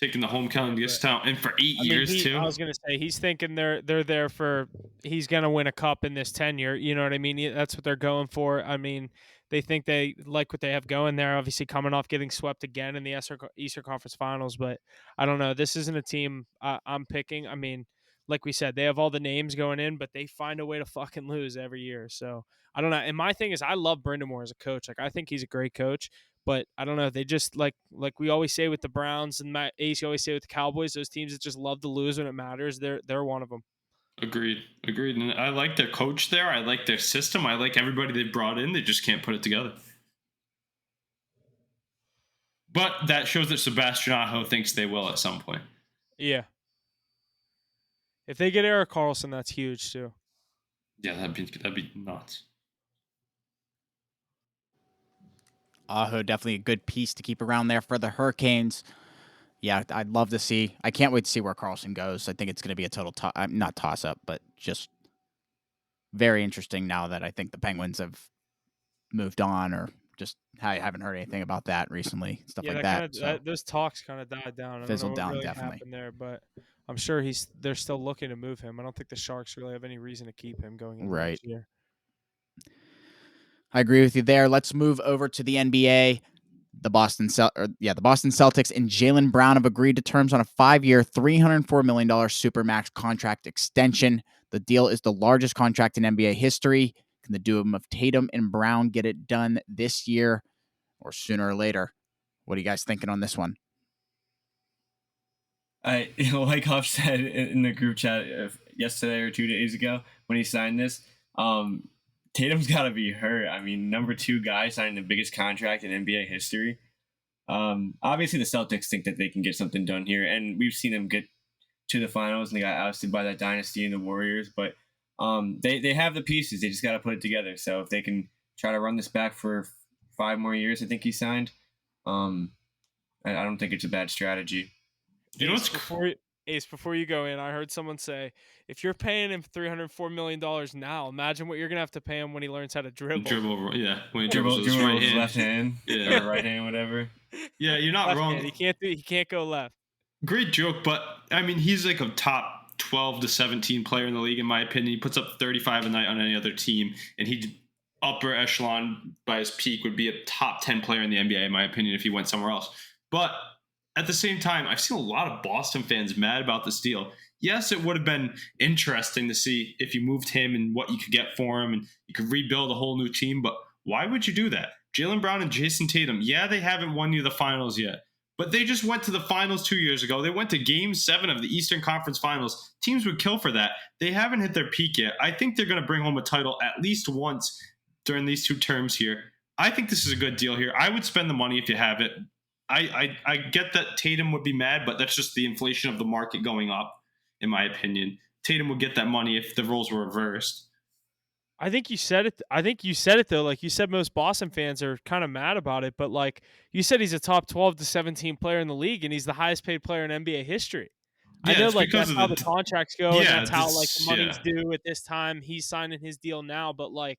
Taking the homecoming discount, and for 8 years too. I was gonna say he's thinking they're there for he's gonna win a cup in this tenure. You know what I mean? That's what they're going for. I mean, they think they like what they have going there. Obviously, coming off getting swept again in the Eastern Conference Finals, but I don't know. This isn't a team I'm picking. I mean, like we said, they have all the names going in, but they find a way to fucking lose every year. So I don't know. And my thing is, I love Brind'Amour as a coach. Like, I think he's a great coach. But I don't know. They just like we always say with the Browns and Matt Ace, you always say with the Cowboys, those teams that just love to lose when it matters. They're one of them. Agreed. And I like their coach there. I like their system. I like everybody they brought in. They just can't put it together. But that shows that Sebastian Aho thinks they will at some point. Yeah. If they get Erik Karlsson, that's huge too. Yeah, that'd be nuts. Aho, definitely a good piece to keep around there for the Hurricanes. Yeah, I'd love to see. I can't wait to see where Karlsson goes. I think it's going to be a total not toss up, but just very interesting now that I think the Penguins have moved on, or just I haven't heard anything about that recently. Stuff like that. Those talks kind of died down. Fizzled down, really definitely. happened there, but I'm sure they're still looking to move him. I don't think the Sharks really have any reason to keep him going into next year. I agree with you there. Let's move over to the NBA. The Boston Celtics and Jaylen Brown have agreed to terms on a 5-year, $304 million supermax contract extension. The deal is the largest contract in NBA history. Can the duo of Tatum and Brown get it done this year or sooner or later? What are you guys thinking on this one? Like Huff said in the group chat yesterday or 2 days ago when he signed this, Tatum's got to be hurt. I mean, number 2 guy signing the biggest contract in NBA history. Obviously, the Celtics think that they can get something done here, and we've seen them get to the finals, and they got ousted by that dynasty in the Warriors. But they have the pieces. They just got to put it together. So if they can try to run this back for 5 more years, I think he signed. I don't think it's a bad strategy. You know what's Ace, before you go in, I heard someone say, if you're paying him $304 million now, imagine what you're going to have to pay him when he learns how to dribble. Yeah. When he Dribble dribbles with his right his hand. left hand, Yeah. or right hand, whatever. Yeah, you're not Left wrong. hand. He can't go left. Great joke, but I mean, he's like a top 12 to 17 player in the league, in my opinion. He puts up 35 a night on any other team, and he upper echelon by his peak would be a top 10 player in the NBA, in my opinion, if he went somewhere else. But at the same time, I've seen a lot of Boston fans mad about this deal. Yes, it would have been interesting to see if you moved him and what you could get for him, and you could rebuild a whole new team, but why would you do that? Jaylen Brown and Jason Tatum, yeah, they haven't won you the finals yet, but they just went to the finals 2 years ago. They went to Game 7 of the Eastern Conference Finals. Teams would kill for that. They haven't hit their peak yet. I think they're going to bring home a title at least once during these 2 terms here. I think this is a good deal here. I would spend the money if you have it. I get that Tatum would be mad, but that's just the inflation of the market going up, in my opinion. Tatum would get that money if the roles were reversed. I think you said it though. Like you said, most Boston fans are kind of mad about it, but like you said, he's a top 12 to 17 player in the league, and he's the highest paid player in NBA history. Yeah, I know, it's like because that's of how the contracts go, and Yeah, that's how like the this- money's due at this time. He's signing his deal now, but like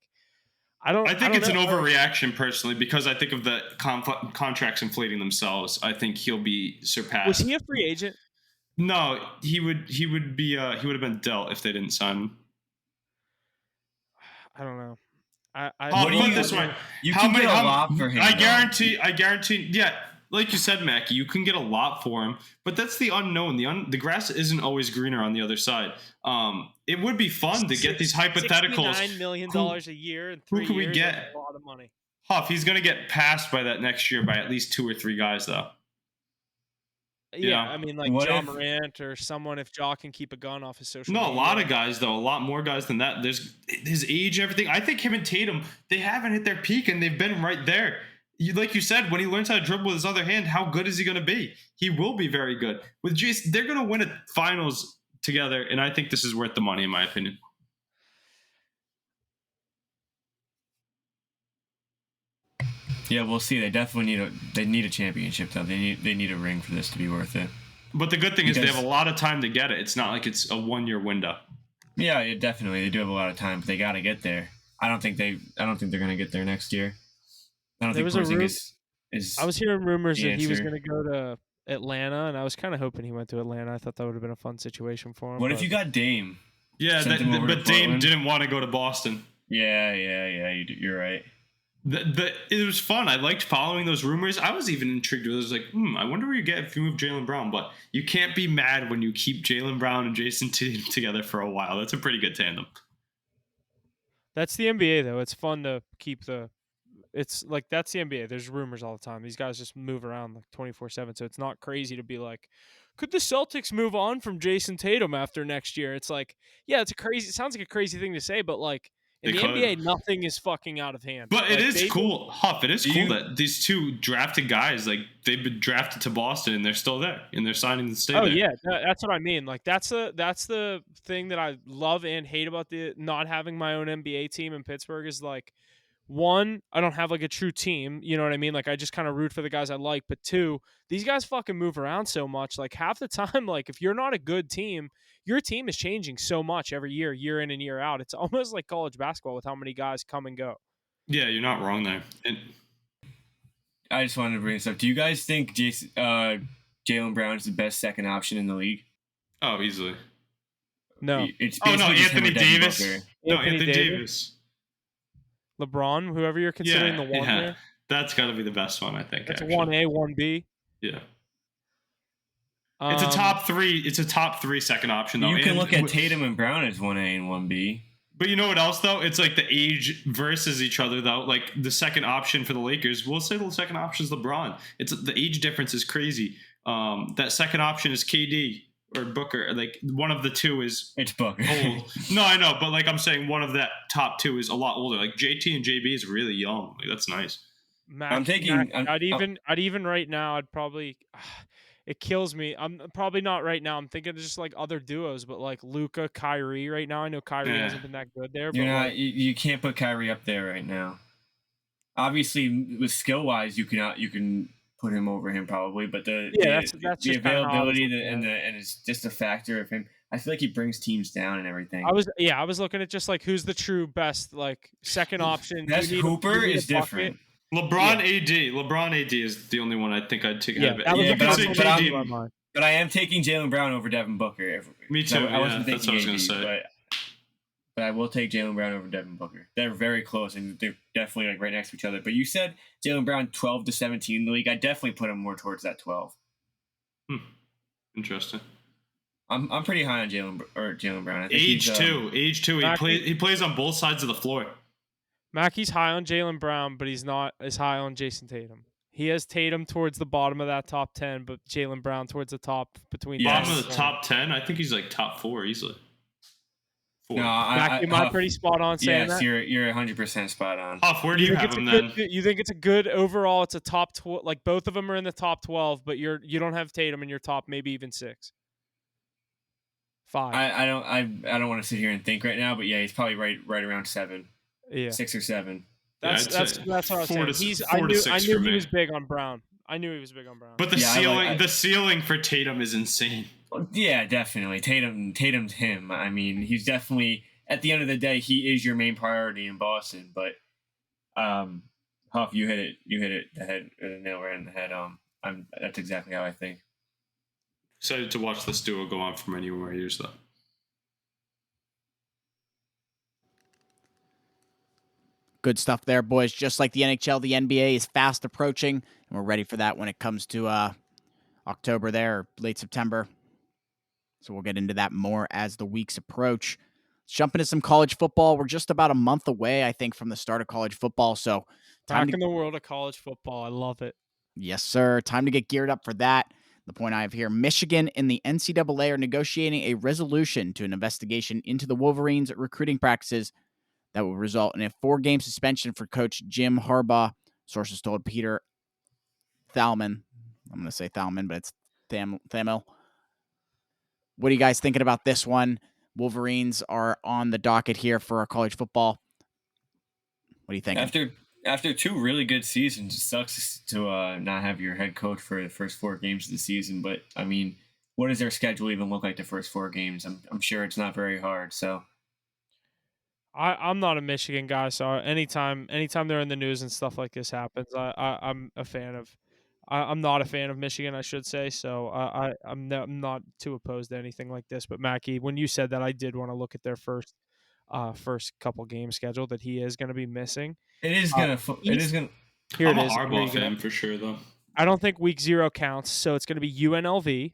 I think it's an know. overreaction personally, because I think of the contracts inflating themselves. I think he'll be surpassed. Was he a free agent? No, he would have been dealt if they didn't sign him. I don't know. Put it this way. You can get a lot for him. I guarantee. Yeah, like you said, Mackie, you can get a lot for him, but that's the unknown. The grass isn't always greener on the other side. It would be fun to get these hypotheticals. $69 million a year in 3 years. Who can we get? That's a lot of money. Huff, he's going to get passed by that next year by at least 2 or 3 guys, though. Yeah, I mean, like What John if- Morant or someone, if Ja can keep a gun off his social No, media. a lot of guys, though. A lot more guys than that. There's his age and everything. I think him and Tatum, they haven't hit their peak, and they've been right there. Like you said, when he learns how to dribble with his other hand, how good is he going to be? He will be very good. With Jason, they're going to win a finals together, and I think this is worth the money, in my opinion. Yeah, we'll see. They definitely need a championship though. They need a ring for this to be worth it. But the good thing is they Because- have a lot of time to get it. It's not like it's a 1-year window. Yeah, definitely. They do have a lot of time, but they got to get there. I don't think they're going to get there next year. I don't There think was a Porzingis is. I was hearing rumors the that he was answer. going to go to Atlanta, and I was kind of hoping he went to Atlanta. I thought that would have been a fun situation for him. What if but- you got Dame? Yeah, Sent him over to but Dame Portland. didn't want to go to Boston. Yeah. You're right. It was fun. I liked following those rumors. I was even intrigued. I was like, I wonder where you get if you move Jaylen Brown. But you can't be mad when you keep Jaylen Brown and Jason Tatum together for a while. That's a pretty good tandem. That's the NBA, though. It's fun to keep the. It's like that's the NBA. There's rumors all the time. These guys just move around like 24/7, so it's not crazy to be like, could the Celtics move on from Jason Tatum after next year? It's like, yeah, it sounds like a crazy thing to say, but like in They the could. NBA, nothing is fucking out of hand. But it Like, is cool, Huff. It is cool you- that these 2 drafted guys, like they've been drafted to Boston and they're still there and they're signing to stay Oh there. yeah, that's what I mean. Like that's the thing that I love and hate about the not having my own NBA team in Pittsburgh is like, one, I don't have like a true team. You know what I mean? Like I just kind of root for the guys I like. But 2, these guys fucking move around so much. Like half the time, like if you're not a good team, your team is changing so much every year, year in and year out. It's almost like college basketball with how many guys come and go. Yeah, you're not wrong there. And I just wanted to bring this up. Do you guys think Jaylen Brown is the best second option in the league? oh, easily. It's No, Oh no, basically just him Anthony or Devin Davis. Booker. No, Anthony Anthony Davis? Davis. LeBron, whoever you're considering the one there, That's got to be the best one, I think. that's actually. 1A, 1B. Yeah. It's a top 3. It's a top 3 second option though. You can And look at with- Tatum and Brown as 1A and 1B. But you know what else though? It's like the age versus each other though. Like the second option for the Lakers, we'll say the second option is LeBron. It's the age difference is crazy. That second option is KD or Booker. Like one of the 2 is It's Booker. old. No, I know, but like I'm saying, one of that top 2 is a lot older. Like JT and JB is really young. Like that's nice. I'm taking. I'd even right now. I'd probably. It kills me. I'm probably not right now. I'm thinking of just like other duos, but like Luka, Kyrie. Right now, I know Kyrie hasn't been that good there. You're but not. like, You can't put Kyrie up there right now. Obviously, with skill wise, you can put him over him probably, but the availability and it's just a factor of him. I feel like he brings teams down and everything. I was looking at just like who's the true best like second option. Best Hooper is different. LeBron AD is the only one I think I'd take. But I am taking Jaylen Brown over Devin Booker. Me too. I wasn't thinking that's what I was going to say. But I will take Jaylen Brown over Devin Booker. They're very close, and they're definitely like right next to each other. But you said Jaylen Brown 12 to 17 in the league. I definitely put him more towards that 12. Interesting. I'm pretty high on Jaylen Brown. I think age two. He plays on both sides of the floor. Mackey's high on Jaylen Brown, but he's not as high on Jason Tatum. He has Tatum towards the bottom of that top 10, but Jaylen Brown towards the top between. Bottom of the top 10. I think he's like top 4 easily. 4. No, am I pretty spot on saying that? Yes, you're 100% spot on. Huff, where do you have him then? You think it's a good overall? It's a top 12. Like both of them are in the top 12, but you don't have Tatum in your top, maybe even 6. 5. I don't want to sit here and think right now, but yeah, he's probably right around 7. Yeah, 6 or 7. That's what I was saying. I knew he was big on Brown. But the ceiling for Tatum is insane. Yeah, definitely. Tatum's him. I mean, he's definitely at the end of the day, he is your main priority in Boston. But Huff, you hit it the nail right in the head. That's exactly how I think. Excited to watch this duo go on for many more years, though. Good stuff there, boys. Just like the NHL, the NBA is fast approaching, and we're ready for that when it comes to October there, or late September. So we'll get into that more as the weeks approach. Let's jump into some college football. We're just about a month away, I think, from the start of college football. So back in the world of college football. I love it. Yes, sir. Time to get geared up for that. The point I have here, Michigan and the NCAA are negotiating a resolution to an investigation into the Wolverines' recruiting practices that will result in a 4-game suspension for coach Jim Harbaugh. Sources told Peter Thalman. I'm going to say Thalman, but it's Thamel. What are you guys thinking about this one? Wolverines are on the docket here for our college football. What do you think? After 2 really good seasons, it sucks to not have your head coach for the first 4 games of the season. But, I mean, what does their schedule even look like the first 4 games? I'm sure it's not very hard, so... I'm not a Michigan guy, so anytime they're in the news and stuff like this happens, I'm a fan of. I'm not a fan of Michigan, I should say. So I'm not too opposed to anything like this. But Mackie, when you said that, I did want to look at their first couple game schedule that he is going to be missing. It is gonna. Here I'm it is. a Harbaugh fan for sure, though. I don't think week 0 counts, so it's going to be UNLV.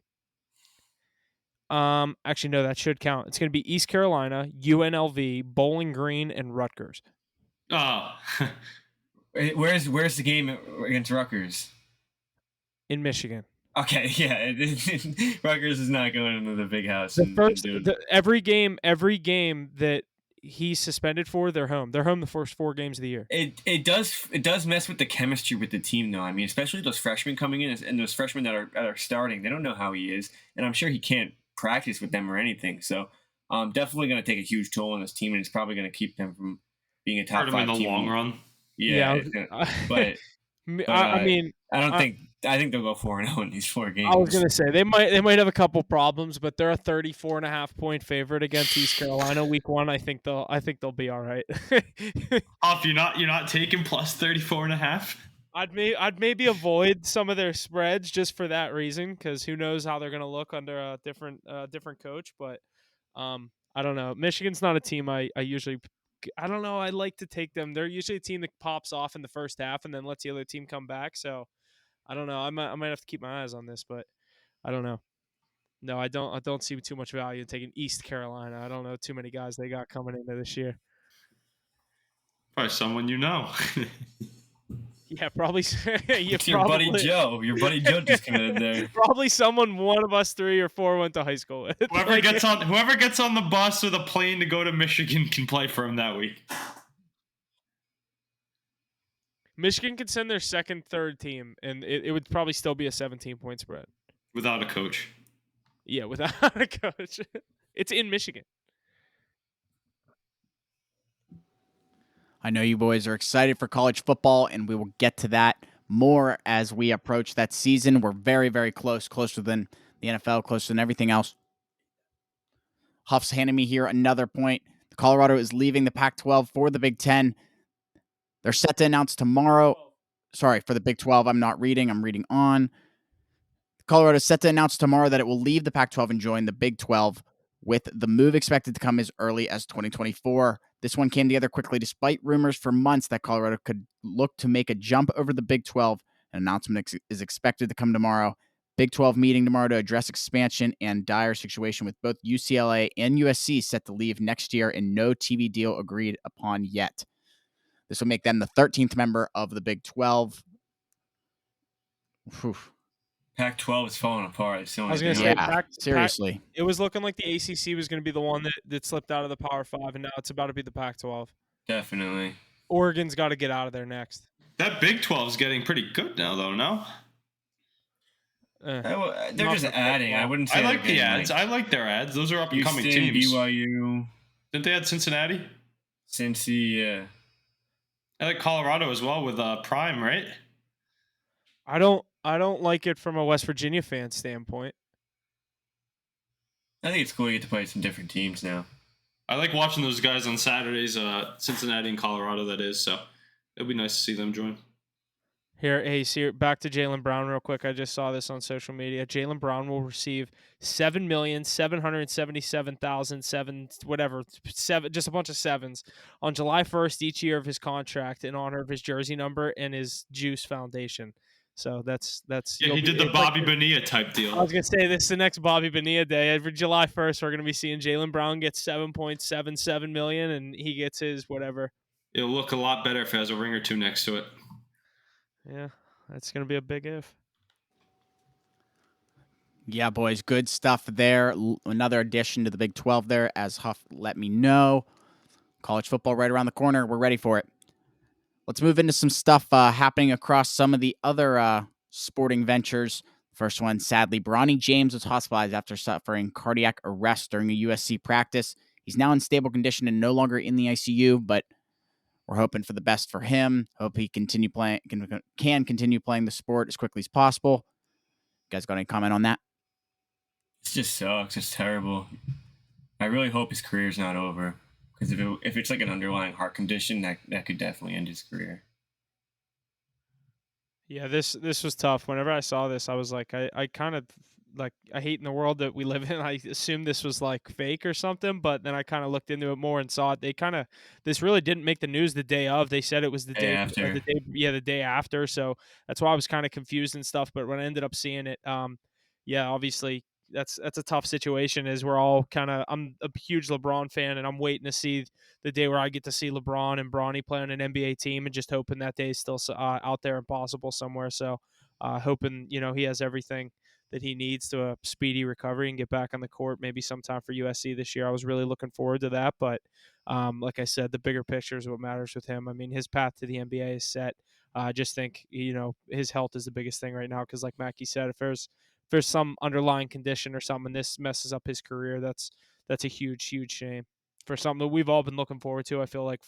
Actually, no, that should count. It's going to be East Carolina, UNLV, Bowling Green, and Rutgers. Oh. Where's the game against Rutgers? In Michigan. Okay, yeah. Rutgers is not going into the big house. Every game that he's suspended for, they're home. They're home the first 4 games of the year. It does mess with the chemistry with the team, though. I mean, especially those freshmen coming in and those freshmen that are starting. They don't know how he is, and I'm sure he can't practice with them or anything. So, definitely going to take a huge toll on this team, and it's probably going to keep them from being a top 5 team in the long run. Yeah, but I mean, I think they'll go 4-0 in these 4 games. I was going to say they might have a couple problems, but they're a 34.5 point favorite against East Carolina week 1. I think they'll be all right. Off, you're not taking plus 34.5. I'd maybe avoid some of their spreads just for that reason, because who knows how they're going to look under a different coach. But I don't know. Michigan's not a team I usually. I don't know. I like to take them. They're usually a team that pops off in the first half and then lets the other team come back. So I don't know. I might have to keep my eyes on this, but I don't know. No, I don't see too much value in taking East Carolina. I don't know too many guys they got coming into this year. Probably someone you know. Yeah, probably. Your buddy Joe. Your buddy Joe just committed there. Probably someone one of us 3 or 4 went to high school with. Whoever gets on the bus or the plane to go to Michigan can play for him that week. Michigan could send their second, third team, and it would probably still be a 17-point spread. Without a coach. Yeah, without a coach. It's in Michigan. I know you boys are excited for college football, and we will get to that more as we approach that season. We're very, very closer than the NFL, closer than everything else. Huff's handing me here another point. Colorado is leaving the Pac-12 for the Big Ten. They're set to announce tomorrow. Sorry, for the Big 12, I'm not reading. I'm reading on. Colorado is set to announce tomorrow that it will leave the Pac-12 and join the Big 12, with the move expected to come as early as 2024. This one came together quickly despite rumors for months that Colorado could look to make a jump over the Big 12. An announcement is expected to come tomorrow. Big 12 meeting tomorrow to address expansion and dire situation with both UCLA and USC set to leave next year and no TV deal agreed upon yet. This will make them the 13th member of the Big 12. Whew. Pac-12 is falling apart. It's the I only was going to thing. say, Seriously. it was looking like the ACC was going to be the one that slipped out of the Power 5, and now it's about to be the Pac-12. Definitely. Oregon's got to get out of there next. That Big 12 is getting pretty good now, though, no? They're just adding. I wouldn't say I like they're the getting, ads. I like their ads. Those are up-and-coming Houston, teams. BYU. Didn't they add Cincinnati? Cincy, yeah. I like Colorado as well with Prime, right? I don't like it from a West Virginia fan standpoint. I think it's cool you get to play some different teams now. I like watching those guys on Saturdays, Cincinnati and Colorado, that is. So it'll be nice to see them join. See, back to Jaylen Brown real quick. I just saw this on social media. Jaylen Brown will receive $7,777,007, just a bunch of sevens, on July 1st each year of his contract in honor of his jersey number and his Juice Foundation. So that's yeah. He did the Bobby Bonilla type deal. I was gonna say this is the next Bobby Bonilla day. Every July 1st, we're gonna be seeing Jaylen Brown get $7.77 million, and he gets his whatever. It'll look a lot better if it has a ring or two next to it. Yeah, that's going to be a big if. Yeah, boys, good stuff there. Another addition to the Big 12 there, as Huff let me know. College football right around the corner. We're ready for it. Let's move into some stuff happening across some of the other sporting ventures. First one, sadly, Bronny James was hospitalized after suffering cardiac arrest during a USC practice. He's now in stable condition and no longer in the ICU, but we're hoping for the best for him. Hope he can continue playing the sport as quickly as possible. You guys got any comment on that? It just sucks. It's terrible. I really hope his career's not over, because if it's like an underlying heart condition, that could definitely end his career. Yeah, this was tough. Whenever I saw this, I was like, I kind of like, I hate in the world that we live in. I assumed this was like fake or something, but then I kind of looked into it more and saw it. This really didn't make the news the day of. They said it was the day after. The day after. So that's why I was kind of confused and stuff. But when I ended up seeing it, obviously that's a tough situation. As we're all I'm a huge LeBron fan, and I'm waiting to see the day where I get to see LeBron and Bronny play on an NBA team, and just hoping that day is still out there and possible somewhere. So hoping he has everything that he needs to a speedy recovery and get back on the court maybe sometime for USC this year. I was really looking forward to that, but like I said, the bigger picture is what matters with him. I mean, his path to the NBA is set. I just think his health is the biggest thing right now, because like Mackie said, if there's some underlying condition or something, this messes up his career, that's a huge shame for something that we've all been looking forward to. I feel like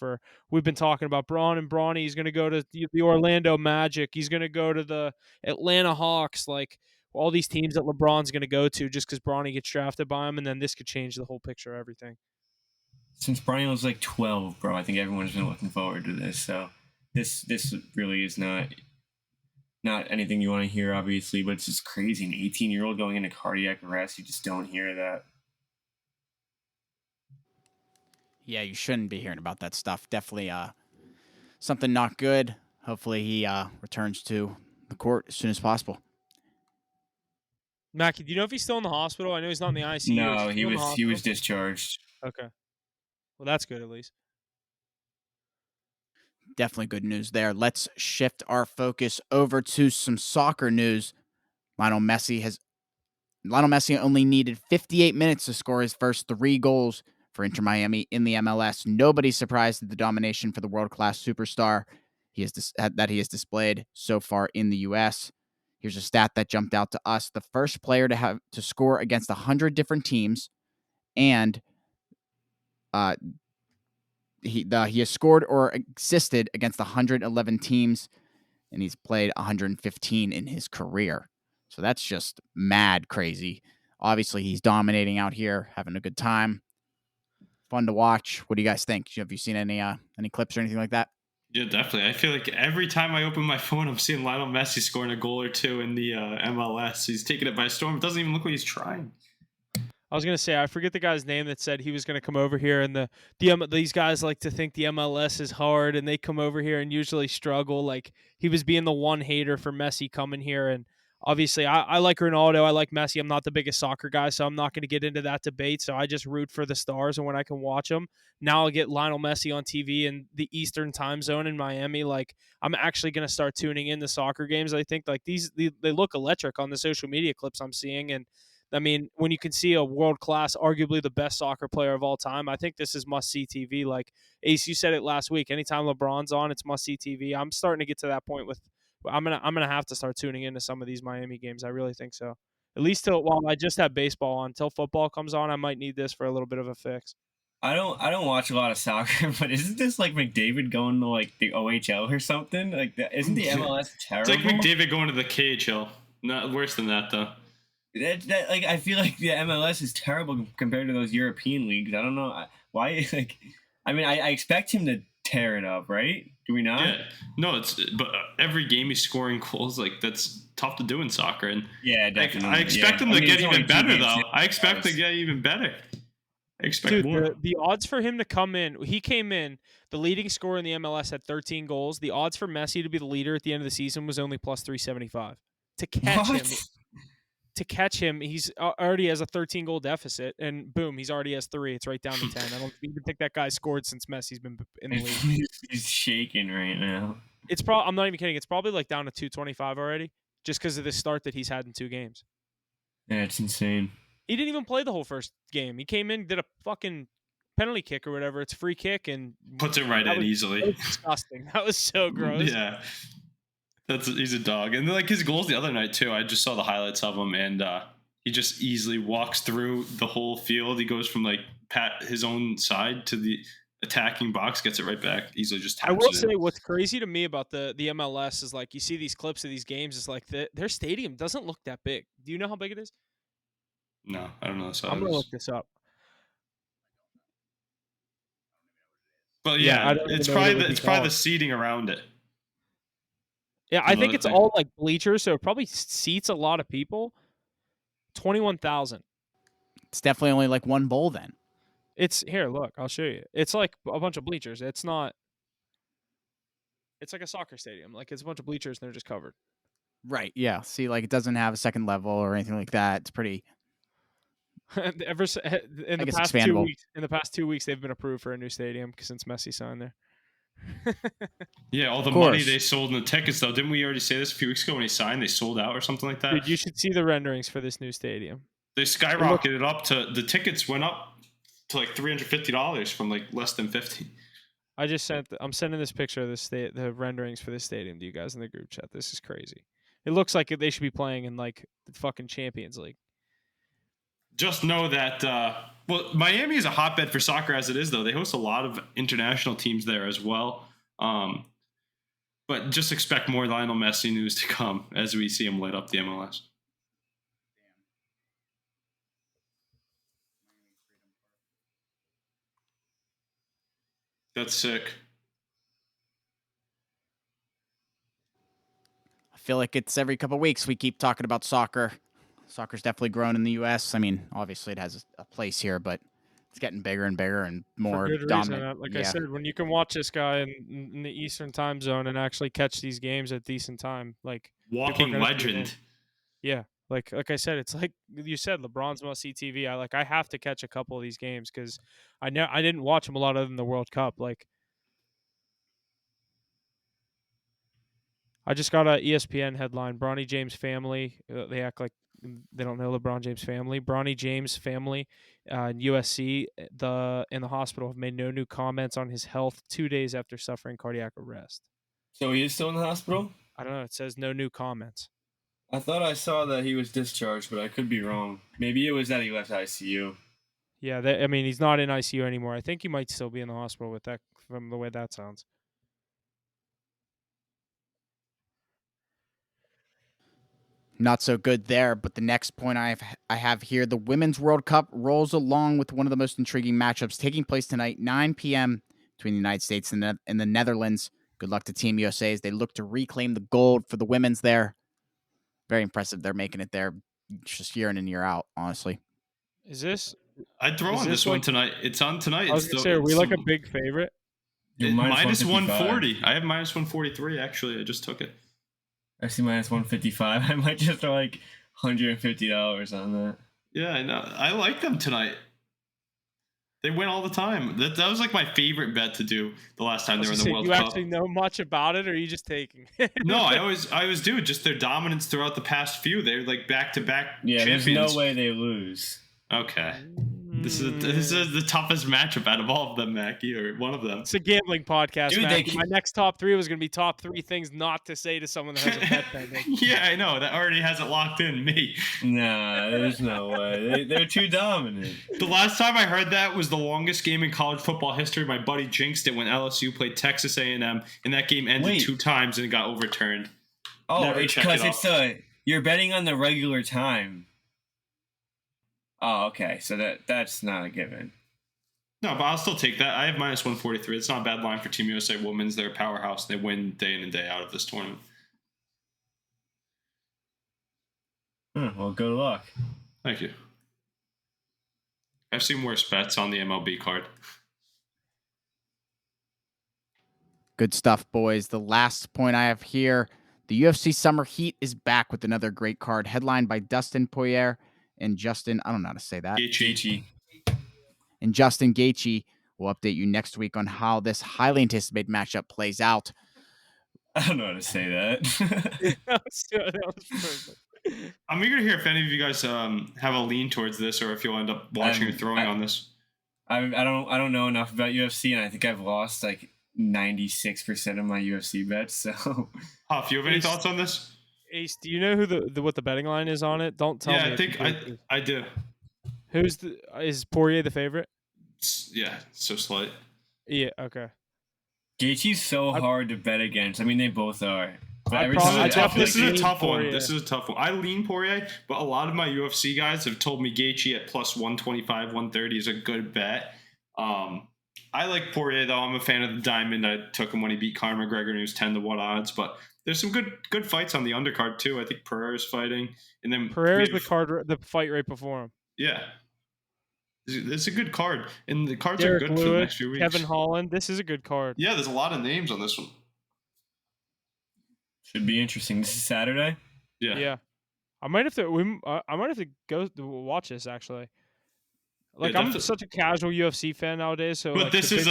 we've been talking about Braun and Bronny. He's going to go to the Orlando Magic. He's going to go to the Atlanta Hawks. Like, all these teams that LeBron's going to go to just because Bronny gets drafted by him, and then this could change the whole picture of everything. Since Bronny was like 12, bro, I think everyone's been looking forward to this. So this really is not anything you want to hear, obviously, but it's just crazy. An 18-year-old going into cardiac arrest, you just don't hear that. Yeah, you shouldn't be hearing about that stuff. Definitely something not good. Hopefully he returns to the court as soon as possible. Mackie, do you know if he's still in the hospital? I know he's not in the ICU. No, he was discharged. Okay. Well, that's good at least. Definitely good news there. Let's shift our focus over to some soccer news. Lionel Messi only needed 58 minutes to score his first 3 goals for Inter Miami in the MLS. Nobody's surprised at the domination for the world-class superstar. he has displayed so far in the U.S. Here's a stat that jumped out to us: the first player to score against 100 different teams, and he has scored or assisted against 111 teams, and he's played 115 in his career. So that's just mad crazy. Obviously, he's dominating out here, having a good time. Fun to watch. What do you guys think? Have you seen any clips or anything like that? Yeah, definitely. I feel like every time I open my phone, I'm seeing Lionel Messi scoring a goal or two in the MLS. He's taking it by storm. It doesn't even look like he's trying. I was gonna say, I forget the guy's name that said he was gonna come over here, and these guys like to think the MLS is hard, and they come over here and usually struggle. Like, he was being the one hater for Messi coming here, and obviously I like Ronaldo, I like Messi. I'm not the biggest soccer guy, so I'm not gonna get into that debate. So I just root for the stars, and when I can watch them, now I'll get Lionel Messi on TV in the Eastern time zone in Miami. Like, I'm actually gonna start tuning in to soccer games. I think like they look electric on the social media clips I'm seeing, and I mean, when you can see a world-class, arguably the best soccer player of all time, I think this is must-see TV. Like, Ace, you said it last week. Anytime LeBron's on, it's must-see TV. I'm starting to get to that point with I'm gonna have to start tuning into some of these Miami games. I really think so. At least while I just have baseball on. Until football comes on, I might need this for a little bit of a fix. I don't watch a lot of soccer, but isn't this like McDavid going to like the OHL or something? Like, isn't the MLS terrible? It's like McDavid going to the KHL. Not worse than that though. That like, I feel like the MLS is terrible compared to those European leagues. I don't know why. Like, I mean, I expect him to tear it up, right? Do we not? Yeah. No, but every game he's scoring goals. Like, that's tough to do in soccer. And yeah, definitely. I expect him to get even better though. I expect to get even better. I expect more. The odds for him to come in, he came in, the leading scorer in the MLS had 13 goals. The odds for Messi to be the leader at the end of the season was only plus 375. To catch him, he's already has a 13-goal deficit, and boom, he's already has 3. It's right down to 10. I don't even think that guy scored since Messi's been in the league. He's shaking right now. I'm not even kidding. It's probably like down to 225 already, just because of the start that he's had in 2 games. Yeah, it's insane. He didn't even play the whole first game. He came in, did a fucking penalty kick or whatever. It's a free kick, and puts it right in easily. That was disgusting. That was so gross. Yeah. He's a dog. And like his goals the other night too, I just saw the highlights of him, and he just easily walks through the whole field. He goes from like his own side to the attacking box, gets it right back, easily just taps I will it say in. what's crazy to me about the MLS is like you see these clips of these games is like their stadium doesn't look that big. Do you know how big it is? No, I don't know. So I'm going to look this up. But yeah, it's probably the seating around it. Yeah, I think it's all like bleachers, so it probably seats a lot of people. 21,000. It's definitely only like one bowl then. It's here, look, I'll show you. It's like a bunch of bleachers. It's not. It's like a soccer stadium. Like, it's a bunch of bleachers and they're just covered. Right. Yeah. See, like, it doesn't have a second level or anything like that. It's pretty. in the past 2 weeks, they've been approved for a new stadium since Messi signed there. Yeah, all the money they sold in the tickets, though. Didn't we already say this a few weeks ago when he signed? They sold out or something like that. Dude, you should see the renderings for this new stadium. They skyrocketed up to the tickets went up to like $350 from like less than $50. I'm sending this picture of the renderings for this stadium to you guys in the group chat. This is crazy. It looks like they should be playing in like the fucking Champions League. Just know that Miami is a hotbed for soccer as it is, though. They host a lot of international teams there as well. But just expect more Lionel Messi news to come as we see him light up the MLS. That's sick. I feel like it's every couple of weeks we keep talking about soccer. Soccer's definitely grown in the U.S. I mean, obviously it has a place here, but it's getting bigger and bigger and more For good dominant. Reason. I said, when you can watch this guy in the Eastern time zone and actually catch these games at decent time, like walking legend. Yeah, like I said, it's like you said, LeBron's must-see TV. I have to catch a couple of these games because I didn't watch them a lot other than the World Cup. Like, I just got a ESPN headline: Bronny James family. They act like they don't know LeBron James family. Bronny James family, USC, and the hospital have made no new comments on his health 2 days after suffering cardiac arrest. So he is still in the hospital? I don't know. It says no new comments. I thought I saw that he was discharged, but I could be wrong. Maybe it was that he left ICU. Yeah, I mean, he's not in ICU anymore. I think he might still be in the hospital with that, from the way that sounds. Not so good there, but the next point I have here, the Women's World Cup rolls along with one of the most intriguing matchups taking place tonight, 9 p.m. between the United States and the Netherlands. Good luck to Team USA as they look to reclaim the gold for the women's there. Very impressive. They're making it there just year in and year out, honestly. Is this? I'd throw Is on this this one like- tonight. It's on tonight. I was gonna say, are we like a big favorite? You're minus -155. 140. I have minus 143, actually. I just took it. I see -155. I might just throw like $150 on that. Yeah, I know. I like them tonight. They win all the time. That was like my favorite bet to do the last time they were in the World you Cup. actually know much about it, or are you just taking? No, I always do. Just their dominance throughout the past few. They're like back-to-back Yeah, champions. there's no way they lose. Okay. This is the toughest matchup out of all of them, Mackie, or one of them. It's a gambling podcast, Dude, Mackie. My next top 3 was going to be top 3 things not to say to someone that has a bet pending. Yeah, I know. That already has it locked in. Me. Nah, there's no way. They're too dominant. The last time I heard that was the longest game in college football history. My buddy jinxed it when LSU played Texas A&M, and that game ended 2 times and it got overturned. Oh, Never it's check because it you're betting on the regular time. Oh, okay. So that's not a given. No, but I'll still take that. I have minus 143. It's not a bad line for Team USA Women's. They're a powerhouse. They win day in and day out of this tournament. Well, good luck. Thank you. I've seen worse bets on the MLB card. Good stuff, boys. The last point I have here, the UFC Summer Heat is back with another great card, headlined by Dustin Poirier and Justin, I don't know how to say that. Gaethje. And Justin Gaethje will update you next week on how this highly anticipated matchup plays out. I don't know how to say that. That was perfect. I'm eager to hear if any of you guys have a lean towards this, or if you'll end up watching or throwing on this. I don't know enough about UFC, and I think I've lost like 96% of my UFC bets. So, Huff, you have any thoughts on this? Ace, do you know who what the betting line is on it? Don't tell me. Yeah, I think I do. Is Poirier the favorite? Yeah, so slight. Yeah, okay. Gaethje's so hard to bet against. I mean, they both are. But This is a tough one. Poirier. This is a tough one. I lean Poirier, but a lot of my UFC guys have told me Gaethje at plus 125, 130 is a good bet. I like Poirier, though. I'm a fan of the Diamond. I took him when he beat Conor McGregor, and he was 10-1 odds. But there's some good fights on the undercard, too. I think Pereira's fighting. And then Pereira's the fight right before him. Yeah. It's a good card. And the cards Derek are good Lewis, for the next few weeks. Kevin Holland. This is a good card. Yeah, there's a lot of names on this one. Should be interesting. This is Saturday. Yeah. I might have to go watch this actually. Like Yeah, I'm such a casual UFC fan nowadays, so. But like, this is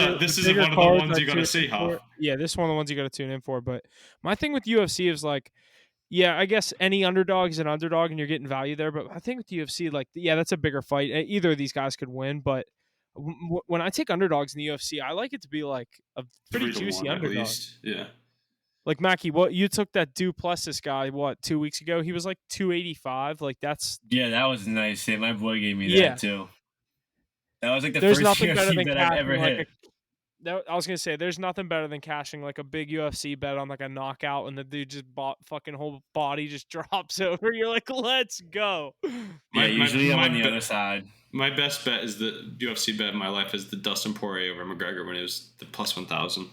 bigger one of the cards ones I you got to tune see, in Huff. for. Yeah, this is one of the ones you got to tune in for. But my thing with UFC is like, yeah, I guess any underdog is an underdog, and you're getting value there. But I think with UFC, like, yeah, that's a bigger fight. Either of these guys could win, but when I take underdogs in the UFC, I like it to be like a pretty 3 to juicy 1 at underdog. least. Yeah. Like Mackie, what you took that Duplessis guy 2 weeks ago? He was like 285. Like that's that was a nice hit. My boy gave me Yeah. that too. That was like the there's first nothing better UFC than bet I've cashing ever like hit. I was gonna say there's nothing better than cashing like a big UFC bet on like a knockout and the dude just fucking whole body just drops over. You're like, let's go. Usually I'm on the other side. My best bet is the UFC bet in my life is the Dustin Poirier over McGregor when it was the plus 1,000.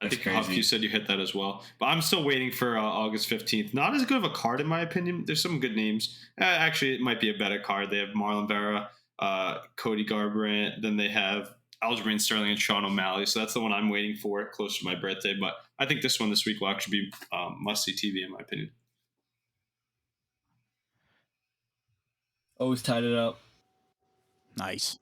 I think Huff, you said you hit that as well. But I'm still waiting for August 15th. Not as good of a card in my opinion. There's some good names. Actually, it might be a better card. They have Marlon Vera, Cody Garbrandt. Then they have Aljamain Sterling and Sean O'Malley. So that's the one I'm waiting for close to my birthday. But I think this one this week will actually be must-see TV in my opinion. Always tied it up. Nice.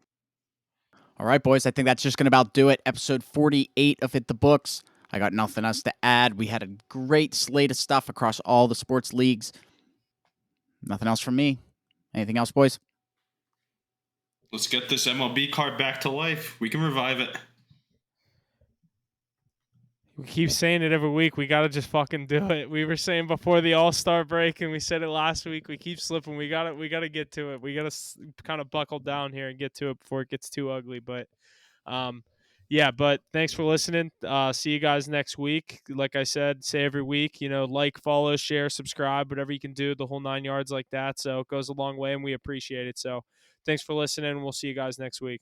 All right, boys. I think that's just going to about do it. Episode 48 of Hit the Books. I got nothing else to add. We had a great slate of stuff across all the sports leagues. Nothing else from me. Anything else, boys? Let's get this MLB card back to life. We can revive it. We keep saying it every week. We got to just fucking do it. We were saying before the All-Star break, and we said it last week. We keep slipping. We got to get to it. We got to kind of buckle down here and get to it before it gets too ugly. But, yeah, but thanks for listening. See you guys next week. Like I said, say every week, like, follow, share, subscribe, whatever you can do, the whole 9 yards like that. So it goes a long way, and we appreciate it. So thanks for listening. We'll see you guys next week.